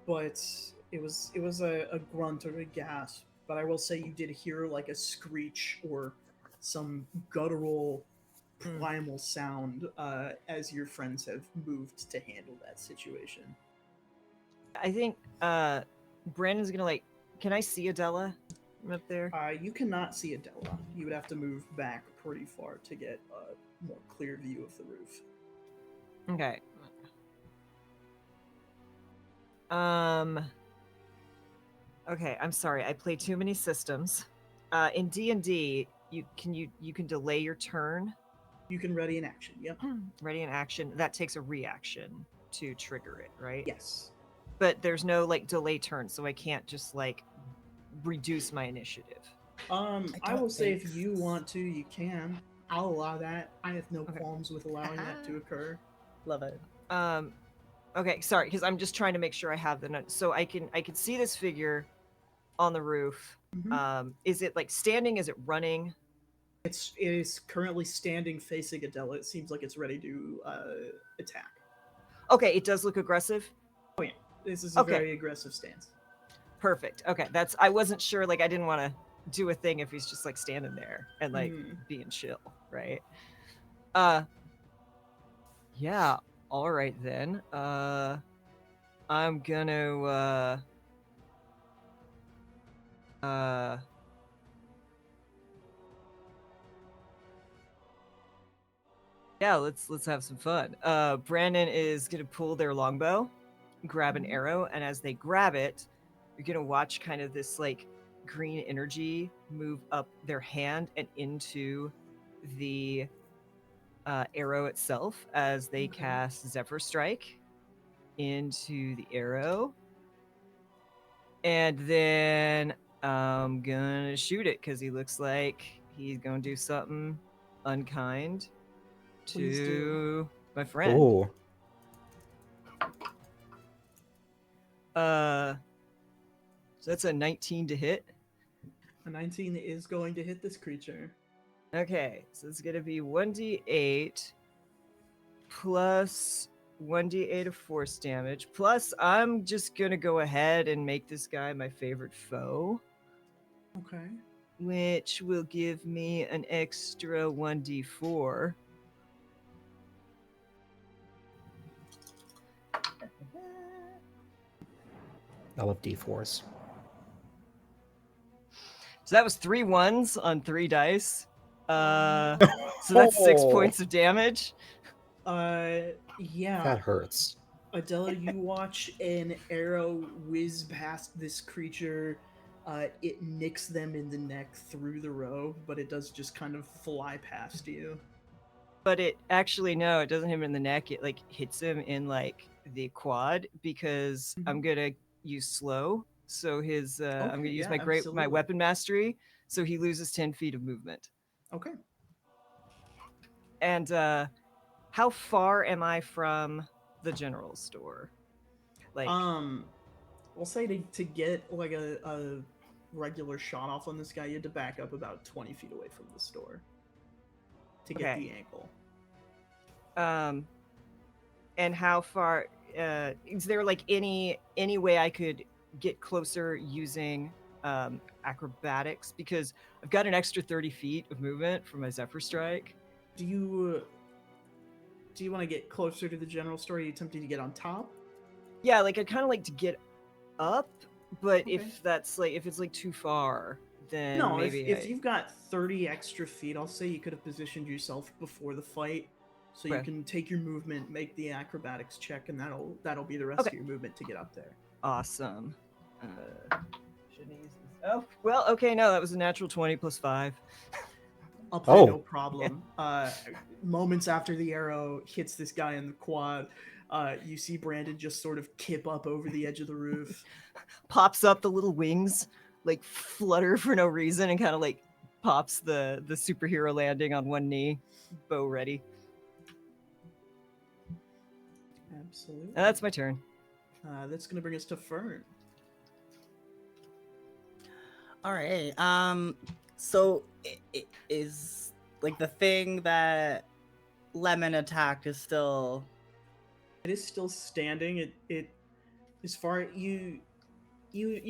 but it was a grunt or a gasp. But I will say you did hear like a screech or some guttural primal sound as your friends have moved to handle that situation. I think Brandon's gonna like. Can I see Adela from up there? You cannot see Adela. You would have to move back pretty far to get a more clear view of the roof. Okay. Okay, I'm sorry. I play too many systems. In D&D, you can delay your turn. You can ready an action. Yep. Ready an action. That takes a reaction to trigger it, right? Yes. But there's no like delay turn, so I can't just like reduce my initiative. I will say if you want to, you can. I'll allow that. I have no qualms with allowing that to occur. love it. Okay, sorry, because I'm just trying to make sure I have the note. So I can see this figure on the roof. Mhm. Is it like standing? Is it running? It is currently standing facing Adela. It seems like it's ready to attack. Okay, it does look aggressive. Oh yeah. This is a Okay. very aggressive stance. Perfect. Okay, I wasn't sure. Like, I didn't want to do a thing if he's just like standing there and like being chill, right? Yeah. All right then. I'm gonna yeah, let's have some fun. Brandon is gonna pull their longbow, grab an arrow, and as they grab it, you're gonna watch kind of this like green energy move up their hand and into the arrow itself as they cast Zephyr Strike into the arrow. And then I'm gonna shoot it because he looks like he's gonna do something unkind Please to do. my friend. Oh, So that's a 19 to hit. A 19 is going to hit this creature. Okay, so it's gonna be 1d8 plus 1d8 of force damage. Plus, I'm just gonna go ahead and make this guy my favorite foe, Okay. which will give me an extra 1d4. I love D4s. So that was 3 1s on 3 dice. So that's 6 Oh. points of damage. Yeah. That hurts. Adela, you watch an arrow whiz past this creature. It nicks them in the neck through the robe, but it does just kind of fly past you. But it actually, no, it doesn't hit him in the neck. It like hits him in like the quad because I'm gonna use slow. So his I'm gonna use my absolutely. weapon mastery. So he loses 10 feet of movement. Okay. And how far am I from the general store? Like, we'll say to get like a regular shot off on this guy, you had to back up about 20 feet away from the store to get the angle. And how far is there like any way I could get closer using acrobatics, because I've got an extra 30 feet of movement from my Zephyr Strike. Do you want to get closer to the general store? Are you attempting to get on top? Yeah, like I'd kind of like to get up, but if it's like too far, then no. maybe If you've got 30 extra feet, I'll say you could have positioned yourself before the fight, so you can take your movement, make the acrobatics check, and that'll be the rest of your movement to get up there. Awesome. Shouldn't use this. Oh well, okay. No, that was a natural 20 plus 5. I'll play no problem. Moments after the arrow hits this guy in the quad, you see Brandon just sort of kip up over the edge of the roof. Pops up, the little wings like flutter for no reason and kind of like pops the superhero landing on one knee, bow ready. Absolutely. And that's my turn. That's going to bring us to Fern. All right. So it is like the thing that Lemon attacked is still. It is still standing. It as far you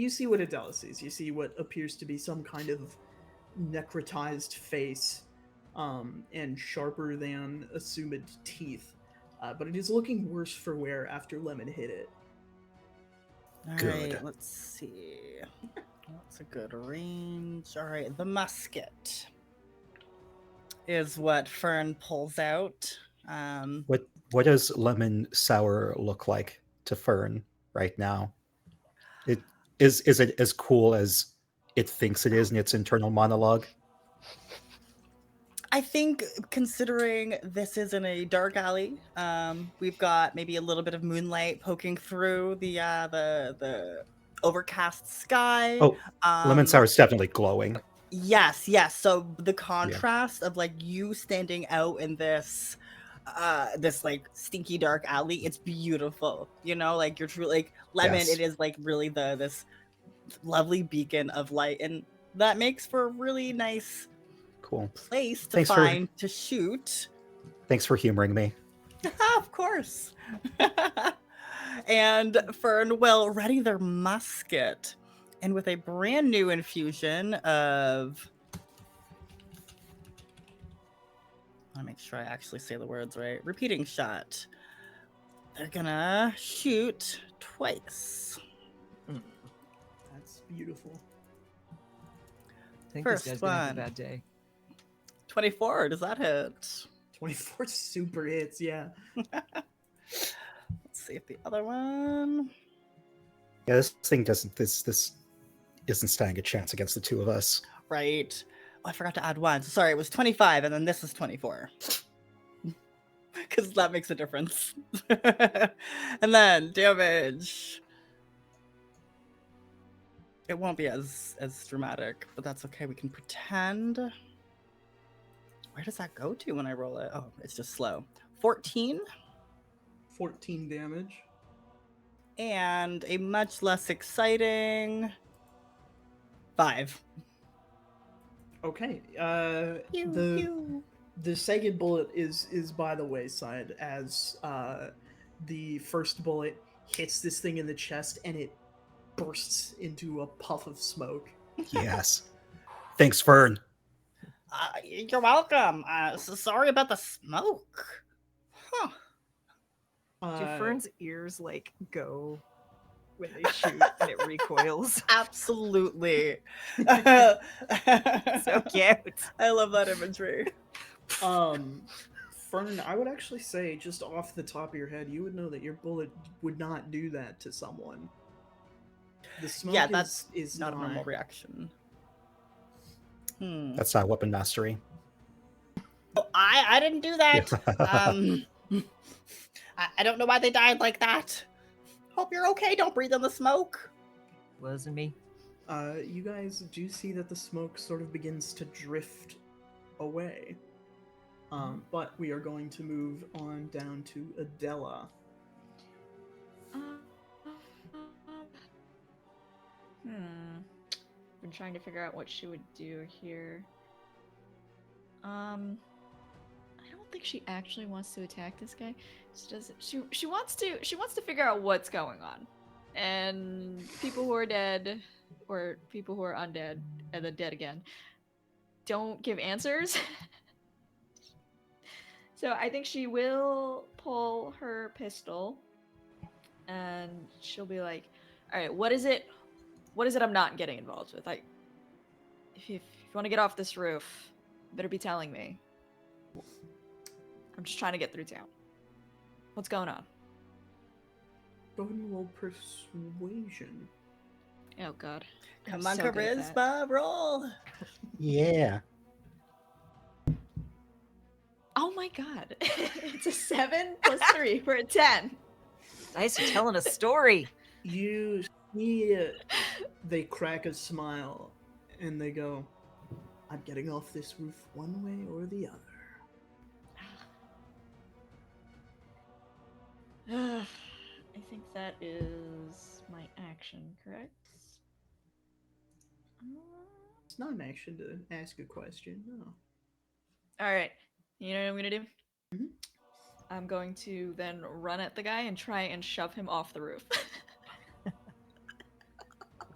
see what Adela sees. You see what appears to be some kind of necrotized face, and sharper than assumed teeth. But it is looking worse for wear after Lemon hit it. All Good. right, let's see. What's a good range? All right, the musket is what Fern pulls out. What does lemon sour look like to Fern right now? Is it as cool as it thinks it is in its internal monologue? I think, considering this is in a dark alley, we've got maybe a little bit of moonlight poking through the overcast sky. Oh, lemon sour is definitely glowing. Yes. So the contrast of like you standing out in this like stinky dark alley, it's beautiful. You know, like you're truly like Lemon. Yes. It is like really this lovely beacon of light, and that makes for a really nice. Cool. Place to find to shoot. Thanks for humoring me. Of course. And Fern will ready their musket. And with a brand new infusion of... I want to make sure I actually say the words right. Repeating shot. They're gonna shoot twice. That's beautiful. I think First this guy's gonna have a one. bad day. 24, does that hit? 24 super hits, yeah. Let's see if the other one... Yeah, this thing doesn't. This isn't standing a chance against the two of us. Right. Oh, I forgot to add one. Sorry, it was 25, and then this is 24. Because that makes a difference. And then damage. It won't be as dramatic, but that's okay. We can pretend. Where does that go to when I roll it? Oh, it's just slow. 14. 14 damage. And a much less exciting 5. Okay. Pew, The pew. the second bullet is by the wayside as the first bullet hits this thing in the chest and it bursts into a puff of smoke. Yes. Thanks, Fern. You're welcome. So sorry about the smoke. Huh. Do Fern's ears like go when they shoot and it recoils? Absolutely. So cute. I love that imagery. Fern, I would actually say, just off the top of your head, you would know that your bullet would not do that to someone. The smoke Yeah, that's is not a normal reaction. That's not weapon mastery. Oh, I didn't do that. I don't know why they died like that. Hope you're okay. Don't breathe in the smoke. Wasn't me. You guys do see that the smoke sort of begins to drift away. But we are going to move on down to Adela. Been trying to figure out what she would do here. I don't think she actually wants to attack this guy. She wants to figure out what's going on. And people who are dead or people who are undead and then dead again don't give answers. So I think she will pull her pistol and she'll be like, all right, what is it I'm not getting involved with? Like, if you want to get off this roof, you better be telling me. I'm just trying to get through town. What's going on? Go ahead and roll persuasion. Oh god. Come I'm on, so good at that. charisma roll. Yeah. Oh my god. It's a 7 plus 3 for a 10. Dice are telling a story. You see they crack a smile and they go, I'm getting off this roof one way or the other. I think that is my action, correct? It's not an action to ask a question, no. Alright. You know what I'm gonna do? Mhm. I'm going to then run at the guy and try and shove him off the roof.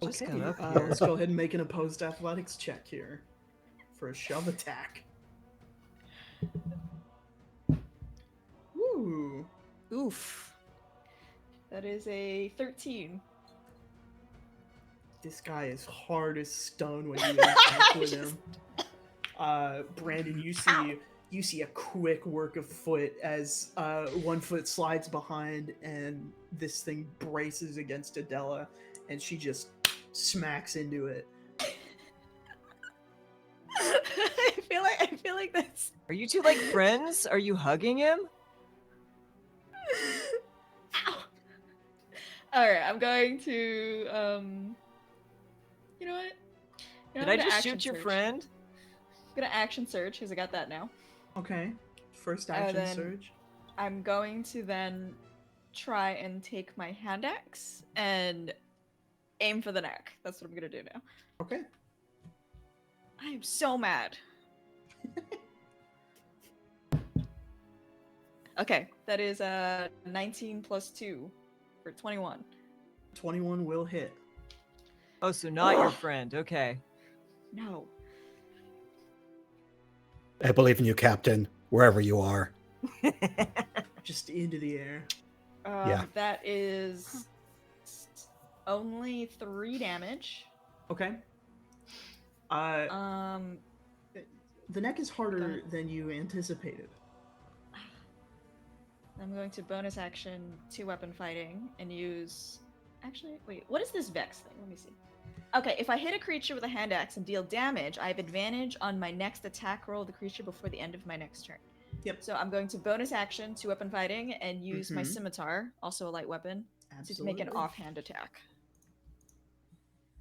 Just Okay, got up here. let's go ahead and make an opposed athletics check here for a shove attack. Woo! Oof. That is a 13. This guy is hard as stone when you interact with him. Brandon, you see a quick work of foot as one foot slides behind and this thing braces against Adela and she just smacks into it. I feel like that's Are you two like friends? Are you hugging him? Ow. Alright, I'm going to you know what? Did I just shoot your friend? I'm gonna action surge because I got that now. Okay. First And action then- surge. I'm going to then try and take my hand axe and aim for the neck. That's what I'm gonna do now. Okay. I am so mad. Okay, that is 19 plus 2. for 21. 21 will hit. Oh, so not your friend. Okay. No. I believe in you, Captain, wherever you are. Just into the air. Yeah. That is only 3 damage. Okay. The neck is Go harder ahead. than you anticipated. I'm going to bonus action 2 weapon fighting and use. Actually, wait. What is this Vex thing? Let me see. Okay, if I hit a creature with a hand axe and deal damage, I have advantage on my next attack roll of the creature before the end of my next turn. Yep. So I'm going to bonus action 2 weapon fighting and use my Mhm. scimitar, also a light weapon, to make an Absolutely. offhand attack.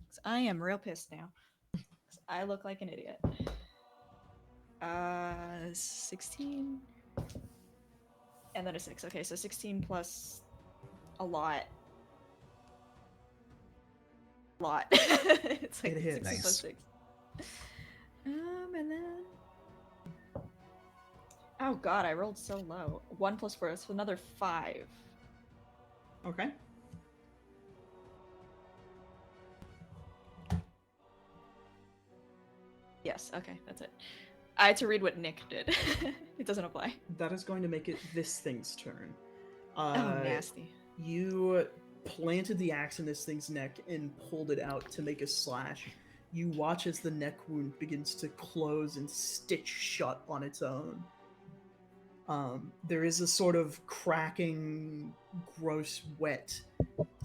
'Cause I am real pissed now. 'Cause I look like an idiot. 16. And then a 6. Okay, so 16 plus a lot. It's like It hits. 16 plus Nice. 6. And then. Oh god, I rolled so low. 1 plus 4, so another 5. Okay. Yes, okay, that's it. I had to read what Nick did. It doesn't apply. That is going to make it this thing's turn. Oh, nasty. You planted the axe in this thing's neck and pulled it out to make a slash. You watch as the neck wound begins to close and stitch shut on its own. There is a sort of cracking, gross, wet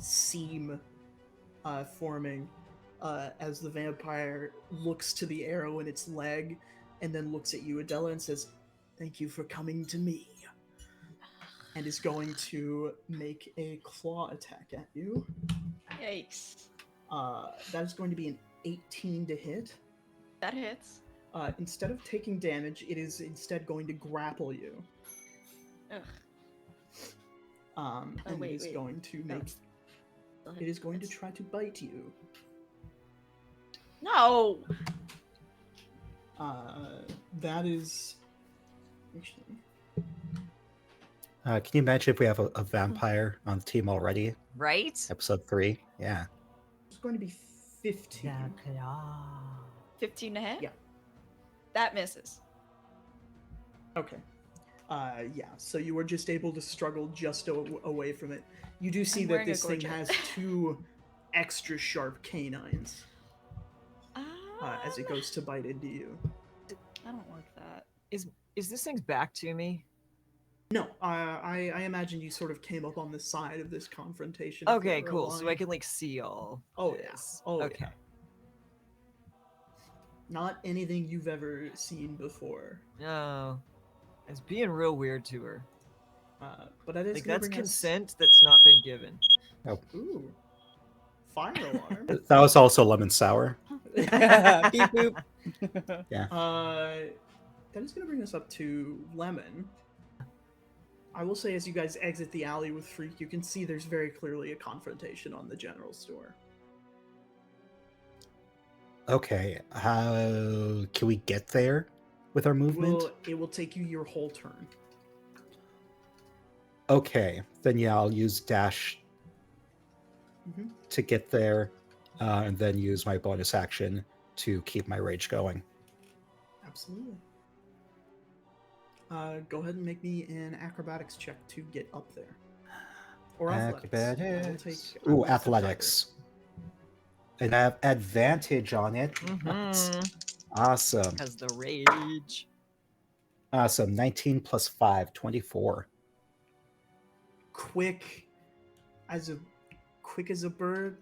seam forming as the vampire looks to the arrow in its leg and then looks at you, Adela, and says, "Thank you for coming to me," and is going to make a claw attack at you. Yikes. That is going to be an 18 to hit. That hits. Instead of taking damage, it is instead going to grapple you. Ugh. And wait, it is wait. going to No. make. It is going to try to bite you. No! That is. Actually, Can you imagine if we have a vampire on the team already? Right? Episode 3? Yeah. it's going to be 15. 15 to hit? Yeah. That misses. Okay. Yeah, so you were just able to struggle just away from it. You do see I'm that wearing a this thing gorget. has 2 extra sharp canines as it goes to bite into you. I don't like that. Is this thing's back to me? No, I imagine you sort of came up on the side of this confrontation. if Okay, you were cool. So I aligned. can like see all. Oh, yeah. this. Oh, yeah. okay. Not anything you've ever seen before. No, it's being real weird to her. But that is Like gonna that's bring us- consent that's not been given. Ooh. Fire alarm. That was also lemon sour. Beep boop. That is going to bring us up to Lemon. I will say, as you guys exit the alley with Freak, you can see there's very clearly a confrontation on the general store. Okay, how can we get there with our movement? It will take you your whole turn. Okay, then yeah, I'll use dash Mhm. to get there, and then use my bonus action to keep my rage going. Absolutely. Go ahead and make me an acrobatics check to get up there. Or athletics. Acrobatics. I will Ooh, take either. athletics. And I have advantage on it. Awesome. Has the rage. Awesome. 19 plus 5, 24. Quick as a bird,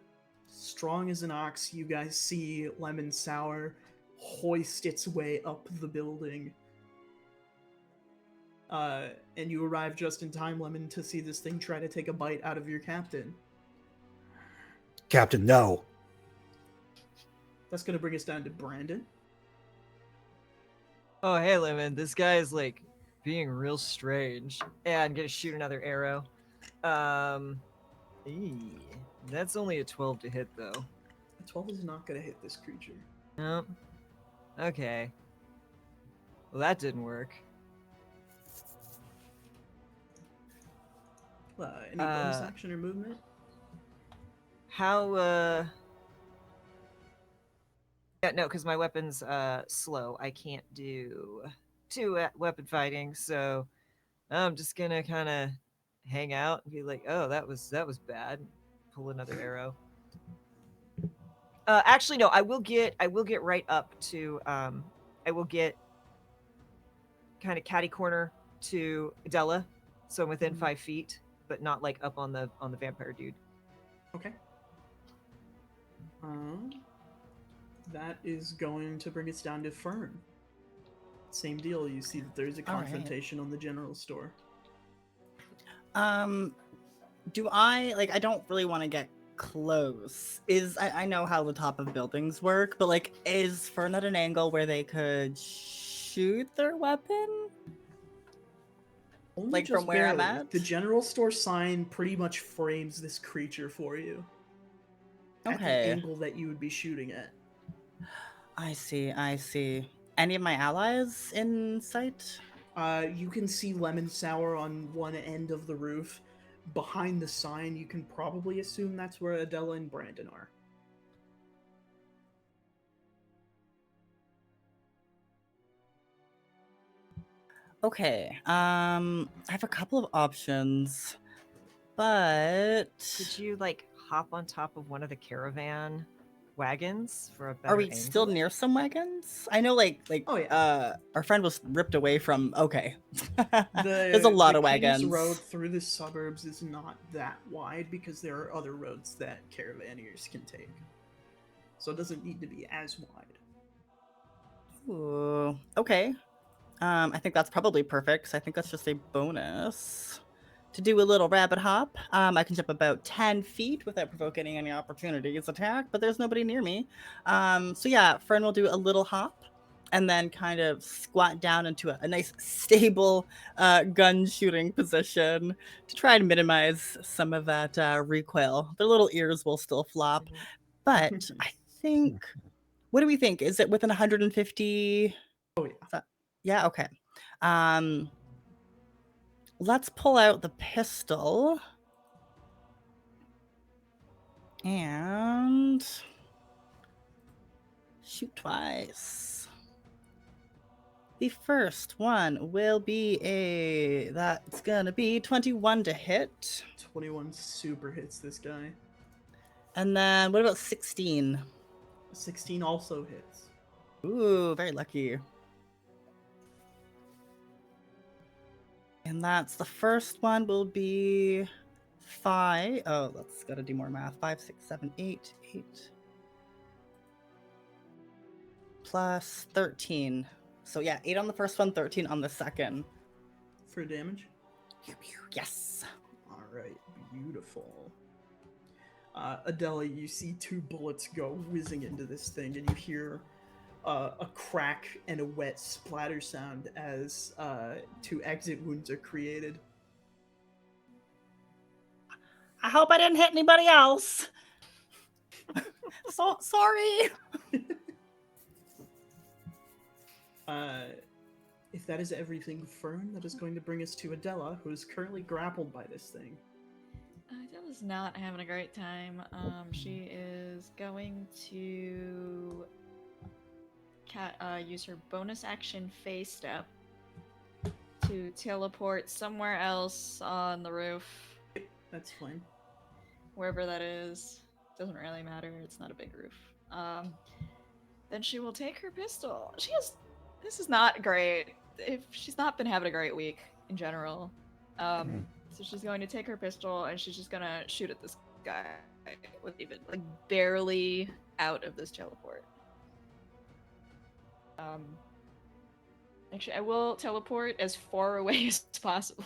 strong as an ox, you guys see Lemon Sour hoist its way up the building. And you arrive just in time, Lemon, to see this thing try to take a bite out of your captain. Captain, no. That's going to bring us down to Brandon. Oh, hey, Lemon. This guy is like being real strange. Yeah, I'm gonna shoot another arrow. That's only a 12 to hit though. A 12 is not going to hit this creature. Nope. Okay. Well, that didn't work. Any bonus action or movement? How yeah, no, because my weapon's slow. I can't do two weapon fighting, so I'm just gonna kind of hang out and be like, "Oh, that was bad." Pull another arrow. Actually, no. I will get right up to. I will get kind of catty corner to Adela, so I'm within 5 feet, but not like up on the vampire dude. Okay. That is going to bring us down to Fern. Same deal. You see that there's a All right. confrontation on the general store. Do I like? I don't really want to get close. I know how the top of buildings work, but like, is Fern at an angle where they could shoot their weapon? Only Like, just from where I'm barely. at? The general store sign pretty much frames this creature for you. At the Okay. angle that you would be shooting at. I see. Any of my allies in sight? You can see lemon sour on one end of the roof. Behind the sign, you can probably assume that's where Adela and Brandon are. Okay. I have a couple of options, but Could you like hop on top of one of the caravan wagons for a better are we angle? still near some wagons? I know, like, Oh, yeah. our friend was ripped away from. Okay, there's a The lot of King's wagons. Road through the suburbs is not that wide because there are other roads that caravaniers can take. So it doesn't need to be as wide. Ooh, okay. I think that's probably perfect. 'Cause I think that's just a bonus to do a little rabbit hop. I can jump about 10 feet without provoking any opportunities attack, but there's nobody near me. So yeah, Fern will do a little hop and then kind of squat down into a nice stable gun shooting position to try and minimize some of that recoil. Their little ears will still flop, but I think. What do we think? Is it within 150? Oh, yeah. Yeah, okay. Let's pull out the pistol. And shoot twice. The first one will be that's gonna be 21 to hit. 21 super hits this guy. And then what about 16? 16 also hits. Ooh, very lucky. And that's the first one will be 5. Oh, let's gotta do more math. 5, 6, 7, 8, 8. Plus 13. So yeah, 8 on the first one, 13 on the second. For damage? Yes. Alright, beautiful. Adela, you see 2 bullets go whizzing into this thing, and you hear a crack and a wet splatter sound as 2 exit wounds are created. I hope I didn't hit anybody else. So sorry. If that is everything, Fern, that is going to bring us to Adela, who is currently grappled by this thing. Adela's not having a great time. She is going to use her bonus action phase step to teleport somewhere else on the roof. That's fine. Wherever that is. Doesn't really matter, it's not a big roof. Then she will take her pistol. This is not great. If she's not been having a great week in general. So she's going to take her pistol and she's just gonna shoot at this guy with even like barely out of this teleport. Actually, I will teleport as far away as possible.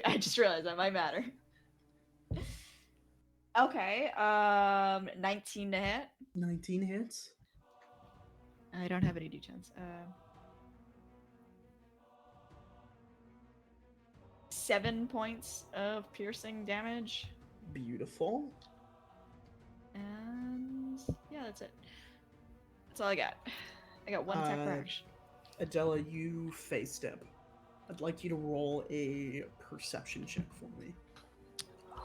I just realized that might matter. Okay, 19 to hit. 19 hits. I don't have any d10s. 7 points of piercing damage. Beautiful. And yeah, that's it. That's all I got. I got 1 attack per action. Adela, you face step I'd like you to roll a perception check for me.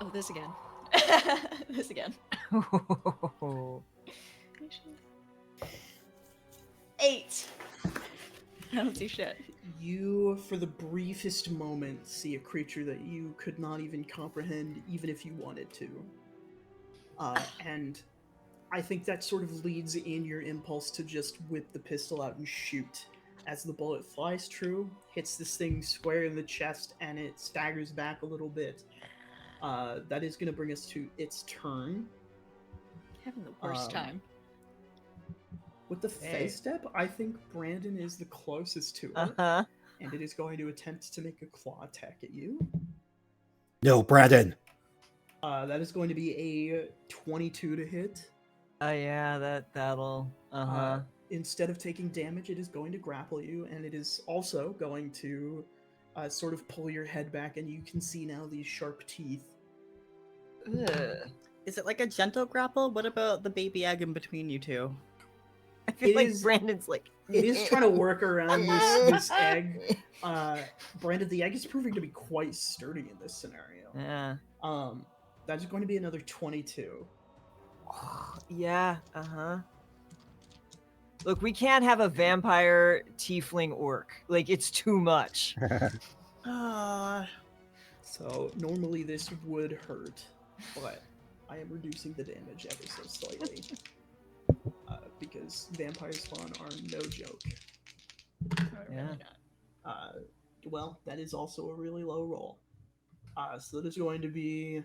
Oh, this again. This again. 8. I don't see shit. You, for the briefest moment, see a creature that you could not even comprehend, even if you wanted to. And I think that sort of leads in your impulse to just whip the pistol out and shoot. As the bullet flies true, hits this thing square in the chest, and it staggers back a little bit. That is going to bring us to its turn. Having the worst time. With the face step, I think Brandon is the closest to it. Uh-huh. And it is going to attempt to make a claw attack at you. No, Brandon. That is going to be a 22 to hit. Yeah, that'll. Instead of taking damage, it is going to grapple you, and it is also going to sort of pull your head back, and you can see now these sharp teeth. Ugh. Is it like a gentle grapple? What about the baby egg in between you two? I feel It like is- Brandon's like. It is trying to work around this egg. Brandon, the egg is proving to be quite sturdy in this scenario. Yeah. That is going to be another 22. Yeah. Look, we can't have a vampire tiefling orc. Like, it's too much. So normally this would hurt, but I am reducing the damage ever so slightly. Because vampire spawn are no joke. Yeah. Well, that is also a really low roll. So that is going to be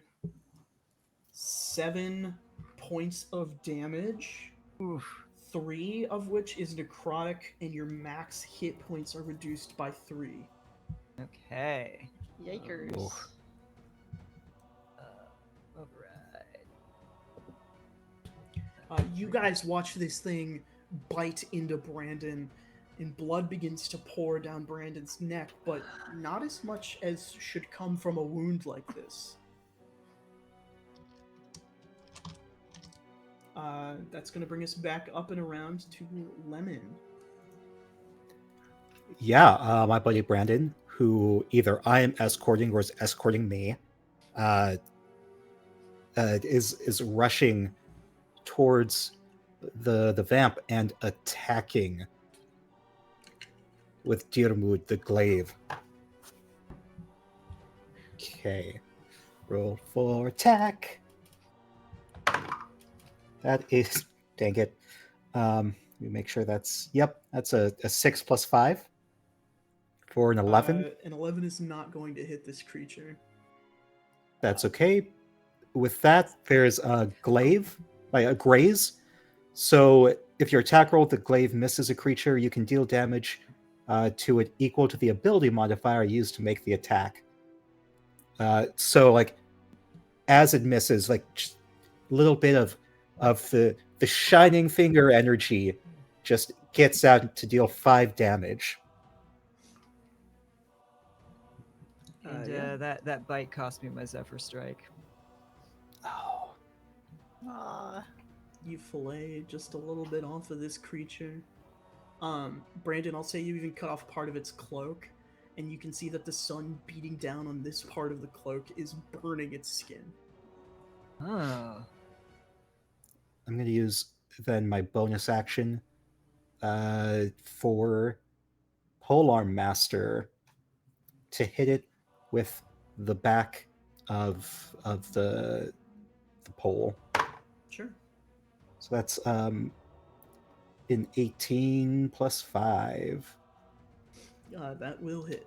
7 points of damage, Oof. 3 of which is necrotic, and your max hit points are reduced by 3. Okay. Yikers. Oof. Override. You guys watch this thing bite into Brandon, and blood begins to pour down Brandon's neck, but not as much as should come from a wound like this. That's going to bring us back up and around to Lemon. Yeah, my buddy Brandon, who either I am escorting or is escorting me, is rushing towards the vamp and attacking with Dirmud the glaive. Okay, roll for attack. That is, dang it. Let me make sure that's a 6 plus 5 for an 11. An 11 is not going to hit this creature. That's okay. With that, there's a glaive, like a graze. So if your attack roll with the glaive misses a creature, you can deal damage to it equal to the ability modifier used to make the attack. So like, as it misses, like just a little bit of the shining finger energy just gets out to deal 5 damage. And Yeah. that bite cost me my Zephyr Strike. Oh. You fillet just a little bit off of this creature. Brandon, I'll say you even cut off part of its cloak, and you can see that the sun beating down on this part of the cloak is burning its skin. Oh. I'm going to use then my bonus action for Polearm Master to hit it with the back of the pole. Sure. So that's an 18 plus 5. That will hit.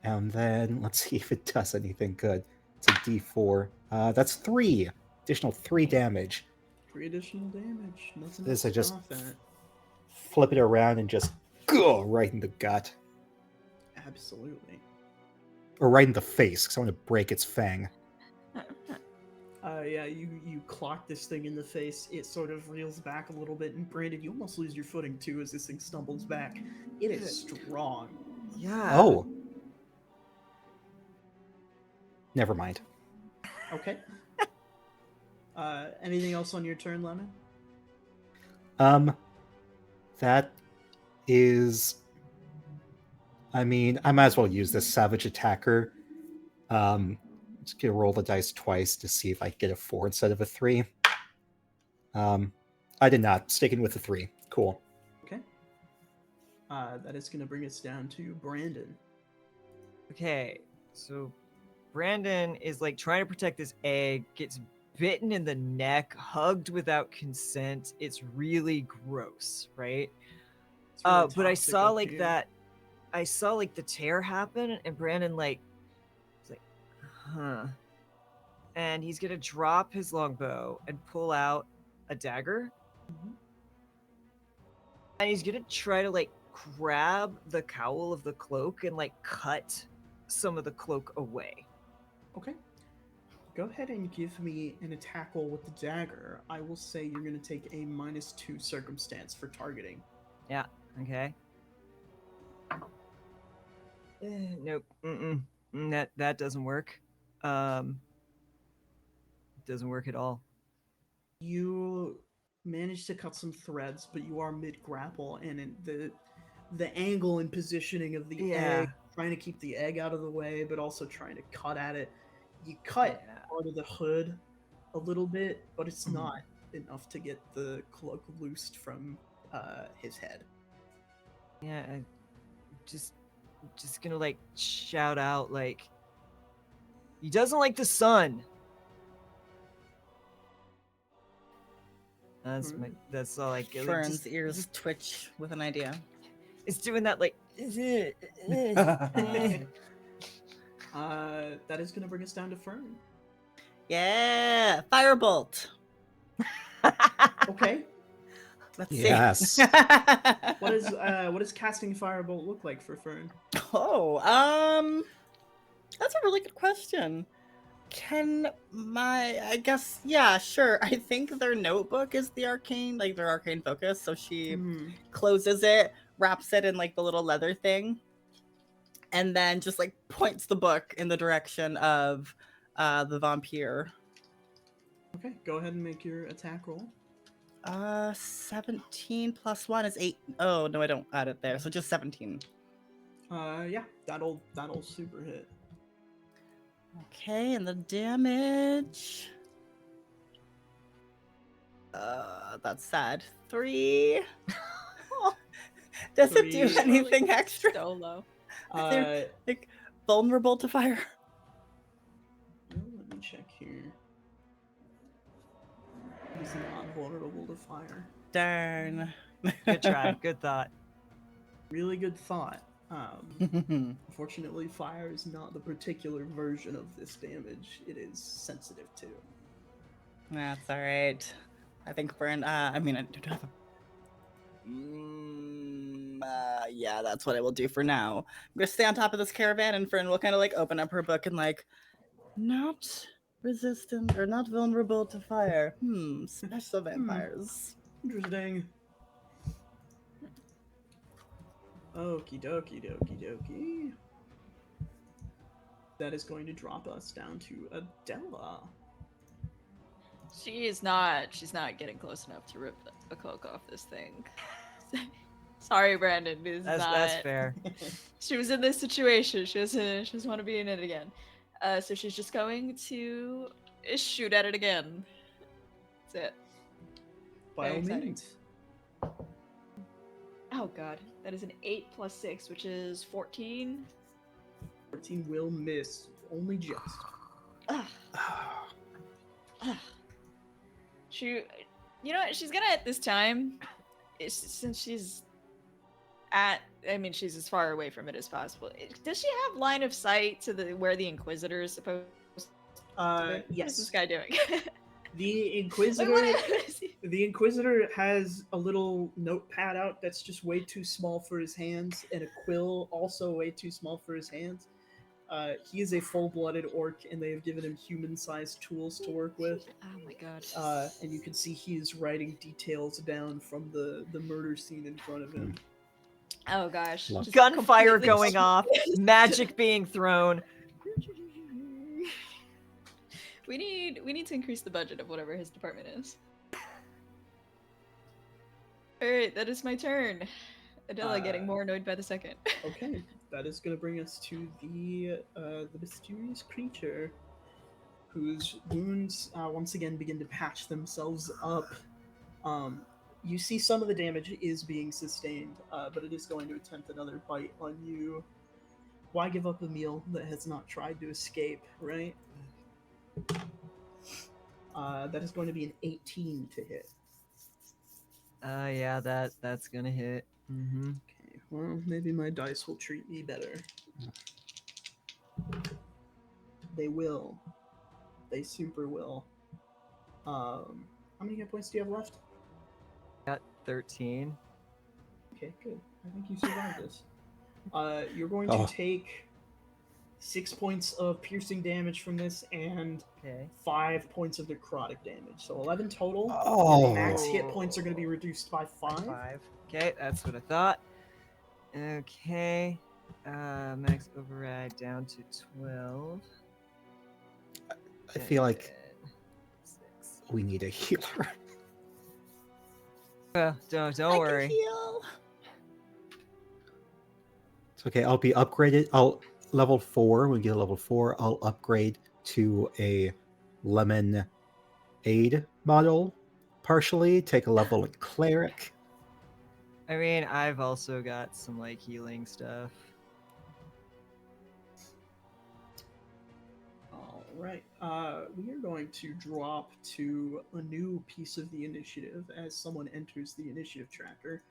And then let's see if it does anything good. It's a d4. That's 3. Additional 3 damage. 3 additional damage. Nothing This to I just scoff at. flip it around and just go right in the gut. Absolutely. Or right in the face, because I want to break its fang. Yeah, you clock this thing in the face. It sort of reels back a little bit, and Brandon, you almost lose your footing too as this thing stumbles back. It is strong. Yeah. Oh. Never mind. Okay. Anything else on your turn, Lemon? That is, I mean, I might as well use this savage attacker. Just gonna roll the dice twice to see if I get a 4 instead of a 3. I did not. Sticking with the 3. Cool. Okay. That is going to bring us down to Brandon. Okay, so Brandon is like trying to protect this egg, gets bitten in the neck, hugged without consent. It's really gross, right? It's really But I toxic saw up like here. that. I saw like the tear happen, and Brandon like, was like, huh. And he's gonna drop his longbow and pull out a dagger, Mhm. and he's gonna try to like grab the cowl of the cloak and like cut some of the cloak away. Okay. Go ahead and give me an attack roll with the dagger. I will say you're going to take a -2 circumstance for targeting. Yeah. Okay. Nope. That doesn't work. Doesn't work at all. You manage to cut some threads, but you are mid grapple, and the angle and positioning of the egg, trying to keep the egg out of the way, but also trying to cut at it. You cut part of the hood a little bit, but it's not enough to get the cloak loosed from his head. Yeah. I just gonna like shout out like, he doesn't like the sun. That's all I get. Like, Fern's ears twitch with an idea. It's doing that like. That is going to bring us down to Fern. Yeah, firebolt. Okay. Let's Yes. see. What does casting Firebolt look like for Fern? Oh, that's a really good question. I guess, yeah, sure. I think their notebook is the arcane, like their arcane focus. So she closes it, wraps it in like the little leather thing, and then just like points the book in the direction of the vampire. Okay, go ahead and make your attack roll. 17 plus 1 is 8. Oh, no, I don't add it there. So just 17. Yeah, that'll super hit. Okay, and the damage. That's sad. 3. Does it do 3. anything extra? So low. They're like vulnerable to fire. Let me check here. He's not vulnerable to fire. Darn. Good try. Good thought. Really good thought. Unfortunately, fire is not the particular version of this damage it is sensitive to. That's all right. I think Fern. I mean, I don't have a. Yeah, that's what I will do for now. I'm gonna stay on top of this caravan, and Fern will kind of like open up her book and like, not resistant or not vulnerable to fire. Special vampires. Interesting. Okie dokie dokie dokie. That is going to drop us down to Adela. She's not getting close enough to rip a cloak off this thing. Sorry, Brandon. That's fair. She was in this situation. She doesn't want to be in it again. So she's just going to shoot at it again. That's it. By all Very exciting. means. Oh god, that is an 8 plus 6, which is 14. 14 will miss, only just. Ugh. Ugh. You know what? She's gonna at this time, since she's she's as far away from it as possible. Does she have line of sight to where the Inquisitor is supposed to be? What Yes. is this guy doing? The Inquisitor. The Inquisitor has a little notepad out that's just way too small for his hands, and a quill also way too small for his hands. He is a full-blooded orc, and they have given him human-sized tools to work with. Oh my god. And you can see he is writing details down from the murder scene in front of him. Oh gosh. Love Just Gunfire completely going off, magic being thrown. We need to increase the budget of whatever his department is. Alright, that is my turn. Adela getting more annoyed by the second. Okay, that is going to bring us to the mysterious creature, whose wounds once again begin to patch themselves up. You see some of the damage is being sustained, but it is going to attempt another bite on you. Why give up a meal that has not tried to escape, right? That is going to be an 18 to hit. Yeah, that's gonna hit. Mm-hmm. Okay, well, maybe my dice will treat me better. They will. They super will. How many hit points do you have left? Got 13. Okay, good. I think you survived this. You're going to Oh. take 6 points of piercing damage from this and Okay. 5 points of necrotic damage. So 11 total. Oh. Your max hit points are going to be reduced by 5. 5. Okay, that's what I thought. Okay. Max override down to 12. I feel like 6. we need a healer. Don't I worry. can heal. It's okay. I'll be upgraded. I'll level 4. When we get to level 4, I'll upgrade to a lemon aid model partially. Take a level in cleric. I mean, I've also got some like healing stuff. All right. We are going to drop to a new piece of the initiative as someone enters the initiative tracker.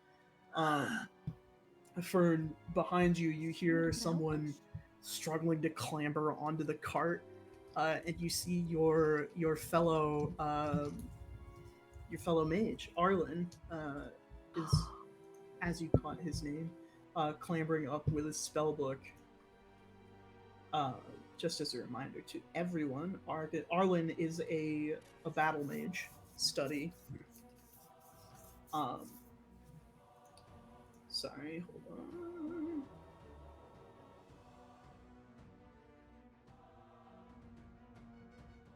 Fern, behind you, you hear someone struggling to clamber onto the cart, and you see your fellow mage, Arlen, is, as you caught his name, clambering up with his spellbook. Just as a reminder to everyone, Arlen is a battle mage study. Sorry, hold on.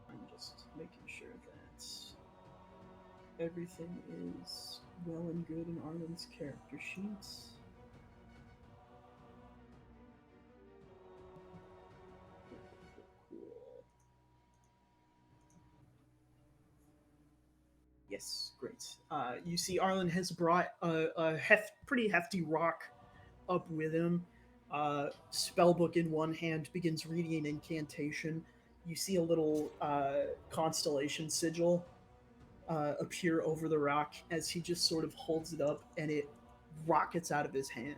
I'm just making sure that everything is well and good in Arlen's character sheets. Yes, great. You see Arlen has brought a pretty hefty rock up with him. Spellbook in one hand, begins reading an incantation. You see a little constellation sigil appear over the rock as he just sort of holds it up and it rockets out of his hand.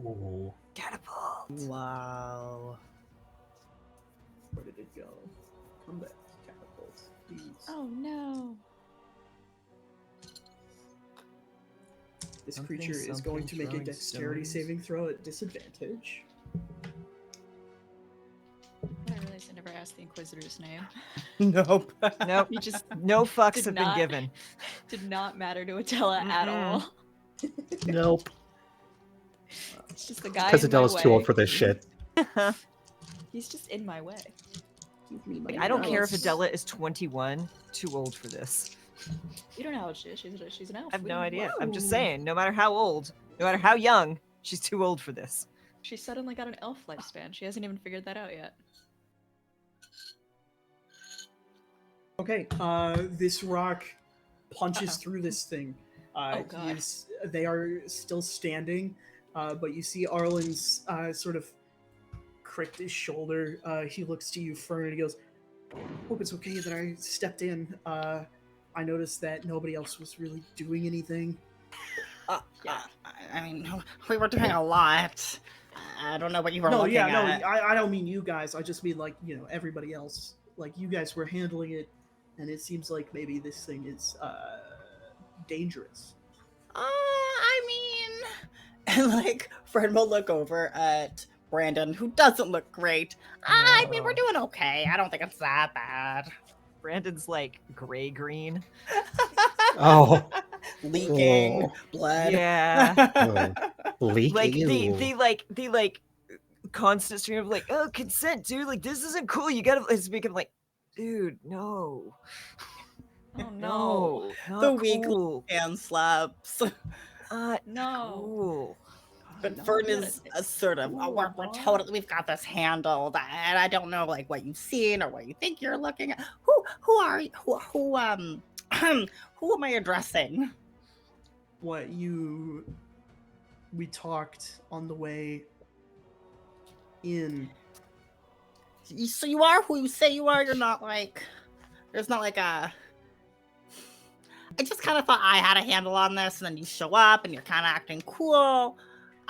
Ooh. Catapult. Wow. Where did it go? Come back, catapult, please. Oh no. This Something, creature is going to make a throwing dexterity stones. saving throw at disadvantage. I realized I never asked the Inquisitor's name. Nope. Nope. You just No fucks Did have not- been given. did not matter to Attila at Mm-mm. all. Nope. It's just the guy Because in my Adela's too old way. for this shit. He's just in my way. Give me my Like, I don't care if dice. Adela is 21. Too old for this. You don't know how she is. She's an elf. I have We no don't idea. know. I'm just saying, no matter how old, no matter how young, she's too old for this. She suddenly got an elf lifespan. She hasn't even figured that out yet. Okay, this rock punches Uh-oh. through this thing. Oh, God. They are still standing, but you see Arlen's sort of cricked his shoulder. He looks to you, Fern, and he goes, "Hope it's okay that I stepped in. I noticed that nobody else was really doing anything." Yeah. I mean, we were doing a lot. I don't know what you were No, looking yeah, at. no, I don't mean you guys. I just mean, like, everybody else. Like, you guys were handling it, and it seems like maybe this thing is dangerous. I mean, and like Fred will look over at Brandon, who doesn't look great. I mean, we're No. doing okay. I don't think it's that bad. Brandon's like gray green. Oh. Leaking Oh. blood. Yeah. Leak. Like Ew. the constant stream of like, oh, consent, dude. Like, this isn't cool. You gotta. It's become like, dude, no. Oh no. not The weekly cool. hand slaps. Not No. cool. But Not Fern good. is assertive. Oh, cool, we're huh? totally, we've got this handled, and I don't know like what you've seen or what you think you're looking at. Who are you? Who am I addressing? What we talked on the way in. So you are who you say you are. You're not like. There's not like a. I just kind of thought I had a handle on this, and then you show up, and you're kind of acting cool.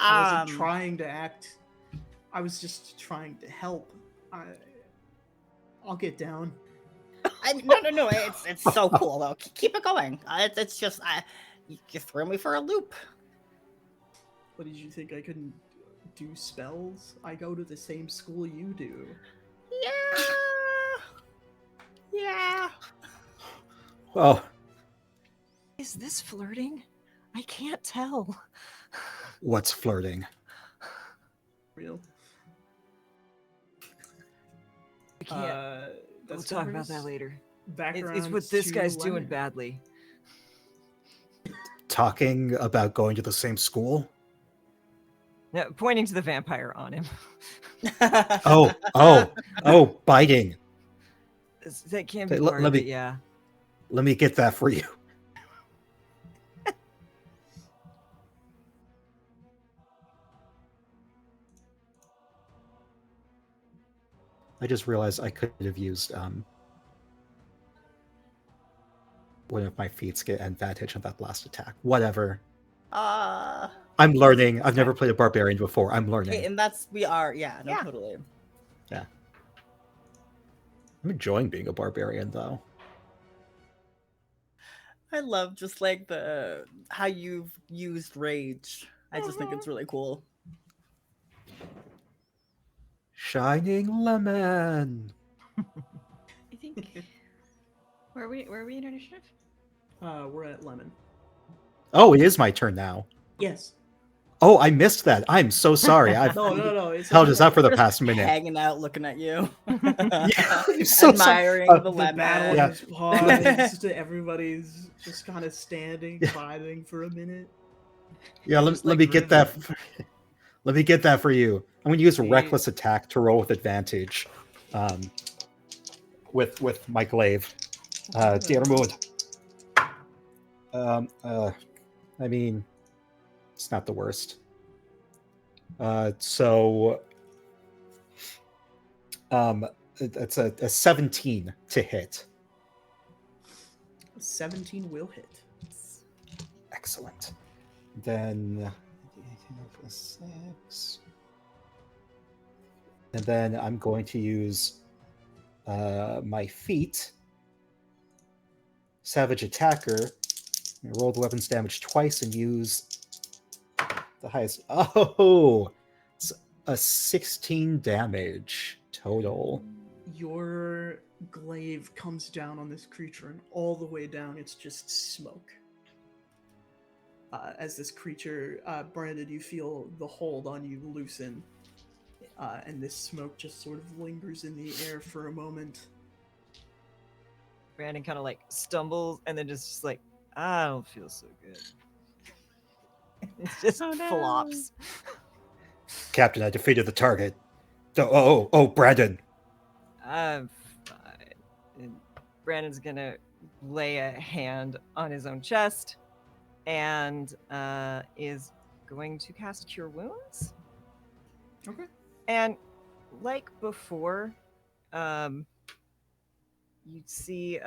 I wasn't trying to act. I was just trying to help. I'll get down. I mean, no. It's so cool though. Keep it going. It's just you threw me for a loop. What did you think I couldn't do spells? I go to the same school you do. Yeah. Well, Is this flirting? I can't tell. what's flirting? Real. We can't. We'll That's talk about that later. Background. It's what this guy's doing badly. Talking about going to the same school? No, pointing to the vampire on him. Oh, biting. That can be Hey, part let of me- it, yeah. Let me get that for you. I just realized I could have used one of my feats get advantage on that last attack. Whatever. I'm learning. I've never played a barbarian before. I'm learning. and we are, yeah, no, Yeah. totally. I'm enjoying being a barbarian though. I love just like how you've used rage. I just think it's really cool. Shining lemon. I think. Were we in initiative? We're at lemon. Oh, it is my turn now. Yes. Oh, I missed that. I'm so sorry. I've No. It's held this up for the Just past minute. hanging out, looking at you, I'm so sorry. admiring the The lemon. battle Yeah. has paused. Everybody's just kind of standing, vibing for a minute. Yeah, Just let like me get that. Riven. Let me get that for you. I'm going to use a See? reckless attack to roll with advantage, with my glaive. Dear mood. I mean, it's not the worst. So, it's a 17 to hit. 17 will hit. Excellent. Then 6. And then I'm going to use my feat, Savage Attacker. I roll the weapon's damage twice and use the highest. Oh, it's a 16 damage total. Your glaive comes down on this creature, and all the way down, it's just smoke. As this creature, Brandon, you feel the hold on you loosen, and this smoke just sort of lingers in the air for a moment. Brandon kind of like stumbles and then just like, I don't feel so good. It just Oh, no. flops. Captain, I defeated the target. Oh, Brandon. I'm fine. And Brandon's gonna lay a hand on his own chest and is going to cast Cure Wounds. Okay. And like before, you'd see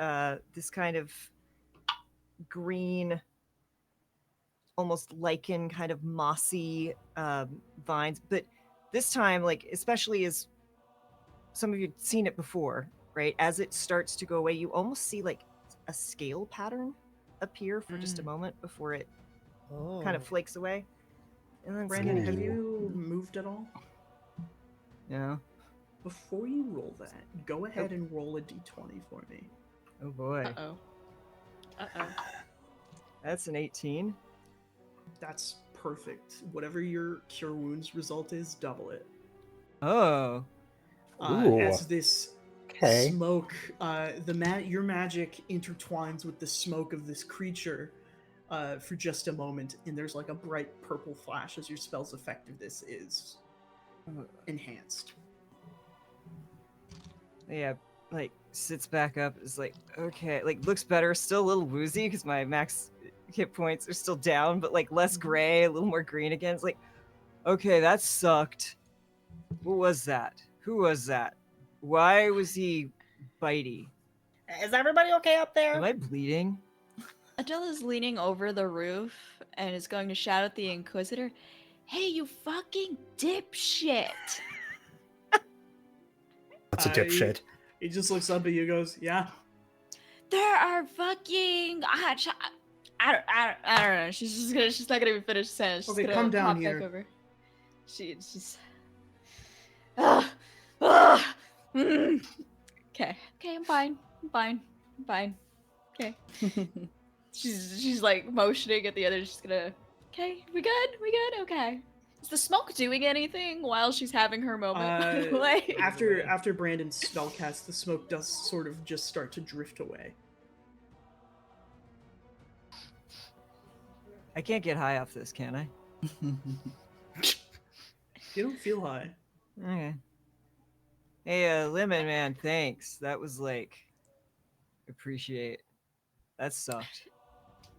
this kind of green, almost lichen, kind of mossy vines. But this time, like, especially as some of you had seen it before, right? As it starts to go away, you almost see like a scale pattern appear for just a moment before it kind of flakes away. And then Brandon, it's have gonna- you moved at all? No. Before you roll that, go ahead and roll a d20 for me. Oh boy. Uh-oh. That's an 18. That's perfect. Whatever your Cure Wounds result is, double it. Oh. Ooh. As this Okay. smoke. Your magic intertwines with the smoke of this creature for just a moment, and there's like a bright purple flash as your spell's effectiveness is enhanced. Yeah, like sits back up, is like, okay, like looks better, still a little woozy because my max hit points are still down, but like less gray, a little more green again. It's like, okay, that sucked. What was that? Who was that? Why was he bitey? Is everybody okay up there? Am I bleeding? Adela's leaning over the roof and is going to shout at the Inquisitor, "Hey, you fucking dipshit!" That's a dipshit. He just looks up at you and goes, yeah. There are fucking... I don't know. She's not gonna even finish the sentence. She's Okay, gonna come down hop here. back over. She's... Okay, I'm fine. Okay. She's like motioning at the other. She's gonna... Okay, we good? Okay. Is the smoke doing anything while she's having her moment? Like... After Brandon's spell cast, the smoke does sort of just start to drift away. I can't get high off this, can I? You don't feel high. Okay. Hey, Lemon Man, thanks. That was like, appreciate. That sucked.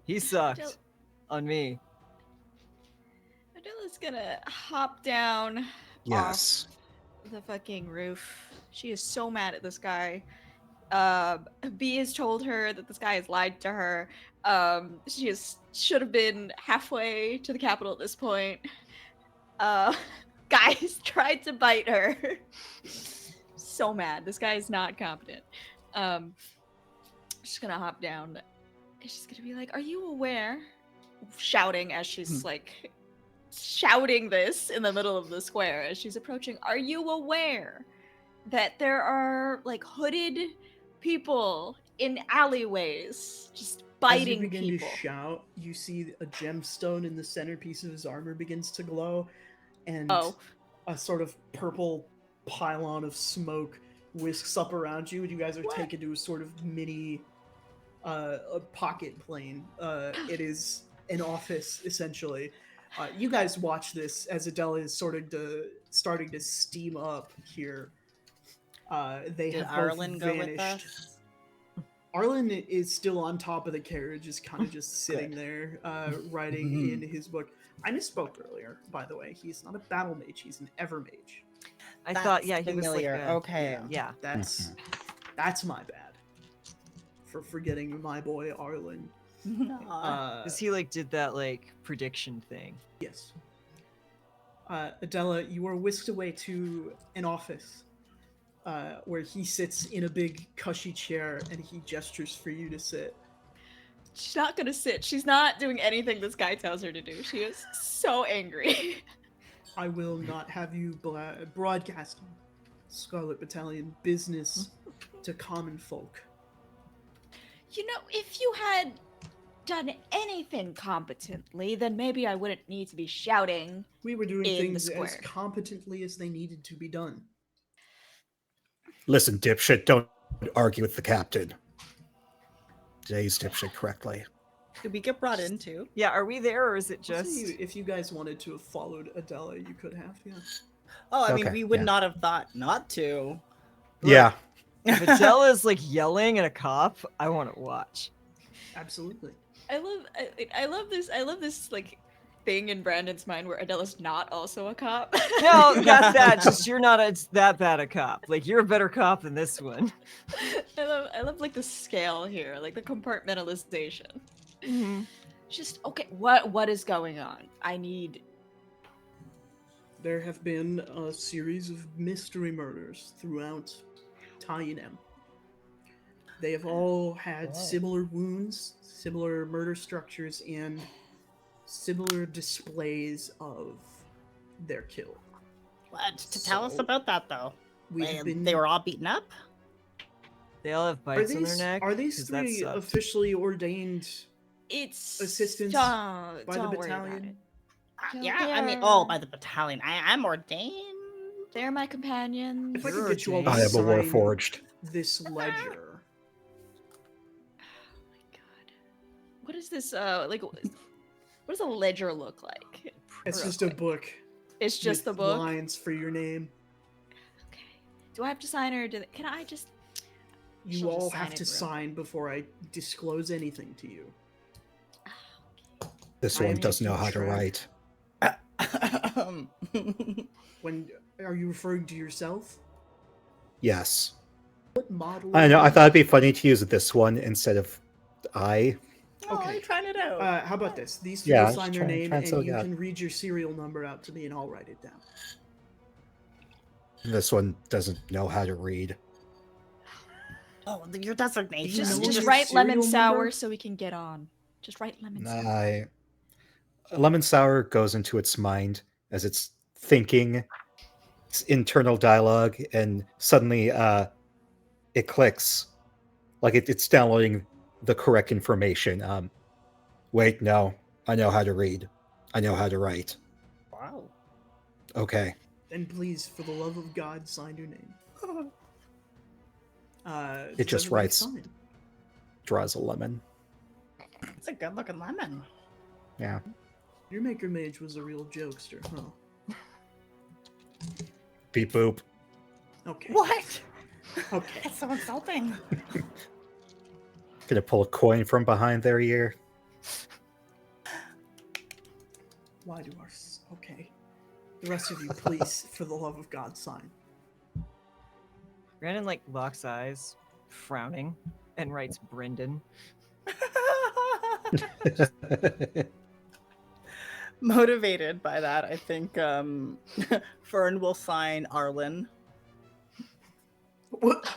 He sucked on me. Adela's gonna hop down Yes. off the fucking roof. She is so mad at this guy. B has told her that this guy has lied to her. She should have been halfway to the capital at this point. Guys tried to bite her. So mad. This guy is not competent. She's gonna hop down. She's gonna be like, "Are you aware?" Shouting as she's like shouting this in the middle of the square as she's approaching. "Are you aware that there are like hooded people in alleyways just biting As you begin people?" to shout, you see a gemstone in the centerpiece of his armor begins to glow, and a sort of purple pylon of smoke whisks up around you, and you guys are taken to a sort of mini a pocket plane. It is an office, essentially. You guys watch this as Adela is starting to steam up here. They Did have Arlen both go with vanished. us? Arlen is still on top of the carriage, is kind of just sitting there, writing in his book. I misspoke earlier, by the way. He's not a battle mage; he's an ever mage. I thought, yeah, he was like, familiar. Okay. yeah. That's my bad for forgetting my boy Arlen. Because he like did that like prediction thing. Yes. Adela, you are whisked away to an office where he sits in a big cushy chair and he gestures for you to sit. She's not gonna sit. She's not doing anything this guy tells her to do. She is so angry. I will not have you broadcast Scarlet Battalion business to common folk. You know, if you had done anything competently, then maybe I wouldn't need to be shouting. We were doing In the things as square. competently as they needed to be done. Listen, dipshit, don't argue with the captain. Did I use dipshit correctly? Did we get brought in too? Yeah, are we there or is it Also, just? if you guys wanted to have followed Adela, you could have, yeah. Oh, I mean, Okay, we would yeah. not have thought not to. Yeah. If Adela's like yelling at a cop, I want to watch. Absolutely. I love this like thing in Brandon's mind where Adela's not also a cop. No, not that. Just you're not that bad a cop. Like you're a better cop than this one. I love like the scale here, like the compartmentalization. Mm-hmm. Just okay, what is going on? I need. There have been a series of mystery murders throughout Tayyinem. They have all had similar wounds, similar murder structures, and similar displays of their kill. What? To tell us So, about that, though. They were all beaten up? They all have Are bites on their these, neck. are these 'cause that three sucked. officially ordained It's assistants don't by the worry about battalion? it. Yeah, I mean, Yeah. by the battalion. I'm ordained. They're my companions. If I You're could get you all to I am a sign Warforged. this ledger. Oh my god. What is this? Like, what does a ledger look like? It's Real just a quick. book. It's just the with book. lines for your name. Okay. Do I have to sign or can I just? You She'll just all sign have it to real- sign before I disclose anything to you. This I one am doesn't know keeping how to track. write. When are you referring to yourself? Yes. What model? I are know. I you? thought it'd be funny to use this one instead of I. Oh, Okay. you're trying it out. How about this? These two Yeah, will just sign their try- name, try and and sell you that. can read your serial number out to me, and I'll write it down. This one doesn't know how to read. Oh, your designation. You know Just your write lemon serial sour number? so we can get on. Just write lemon sour. I Lemon Sour goes into its mind as it's thinking its internal dialogue, and suddenly it clicks, like it's downloading the correct information. Wait, no, I know how to read. I know how to write. Wow. Okay. Then please, for the love of God, sign your name. It just everybody writes. sign? Draws a lemon. It's a good looking lemon. Yeah. Your maker mage was a real jokester, huh? Beep boop. Okay. What? Okay. That's so insulting. Gonna pull a coin from behind their ear. Why do our... Okay. The rest of you, please, for the love of God, sign. Brandon like locks eyes, frowning, and writes Brendan. Motivated by that, I think Fern will sign Arlen. What?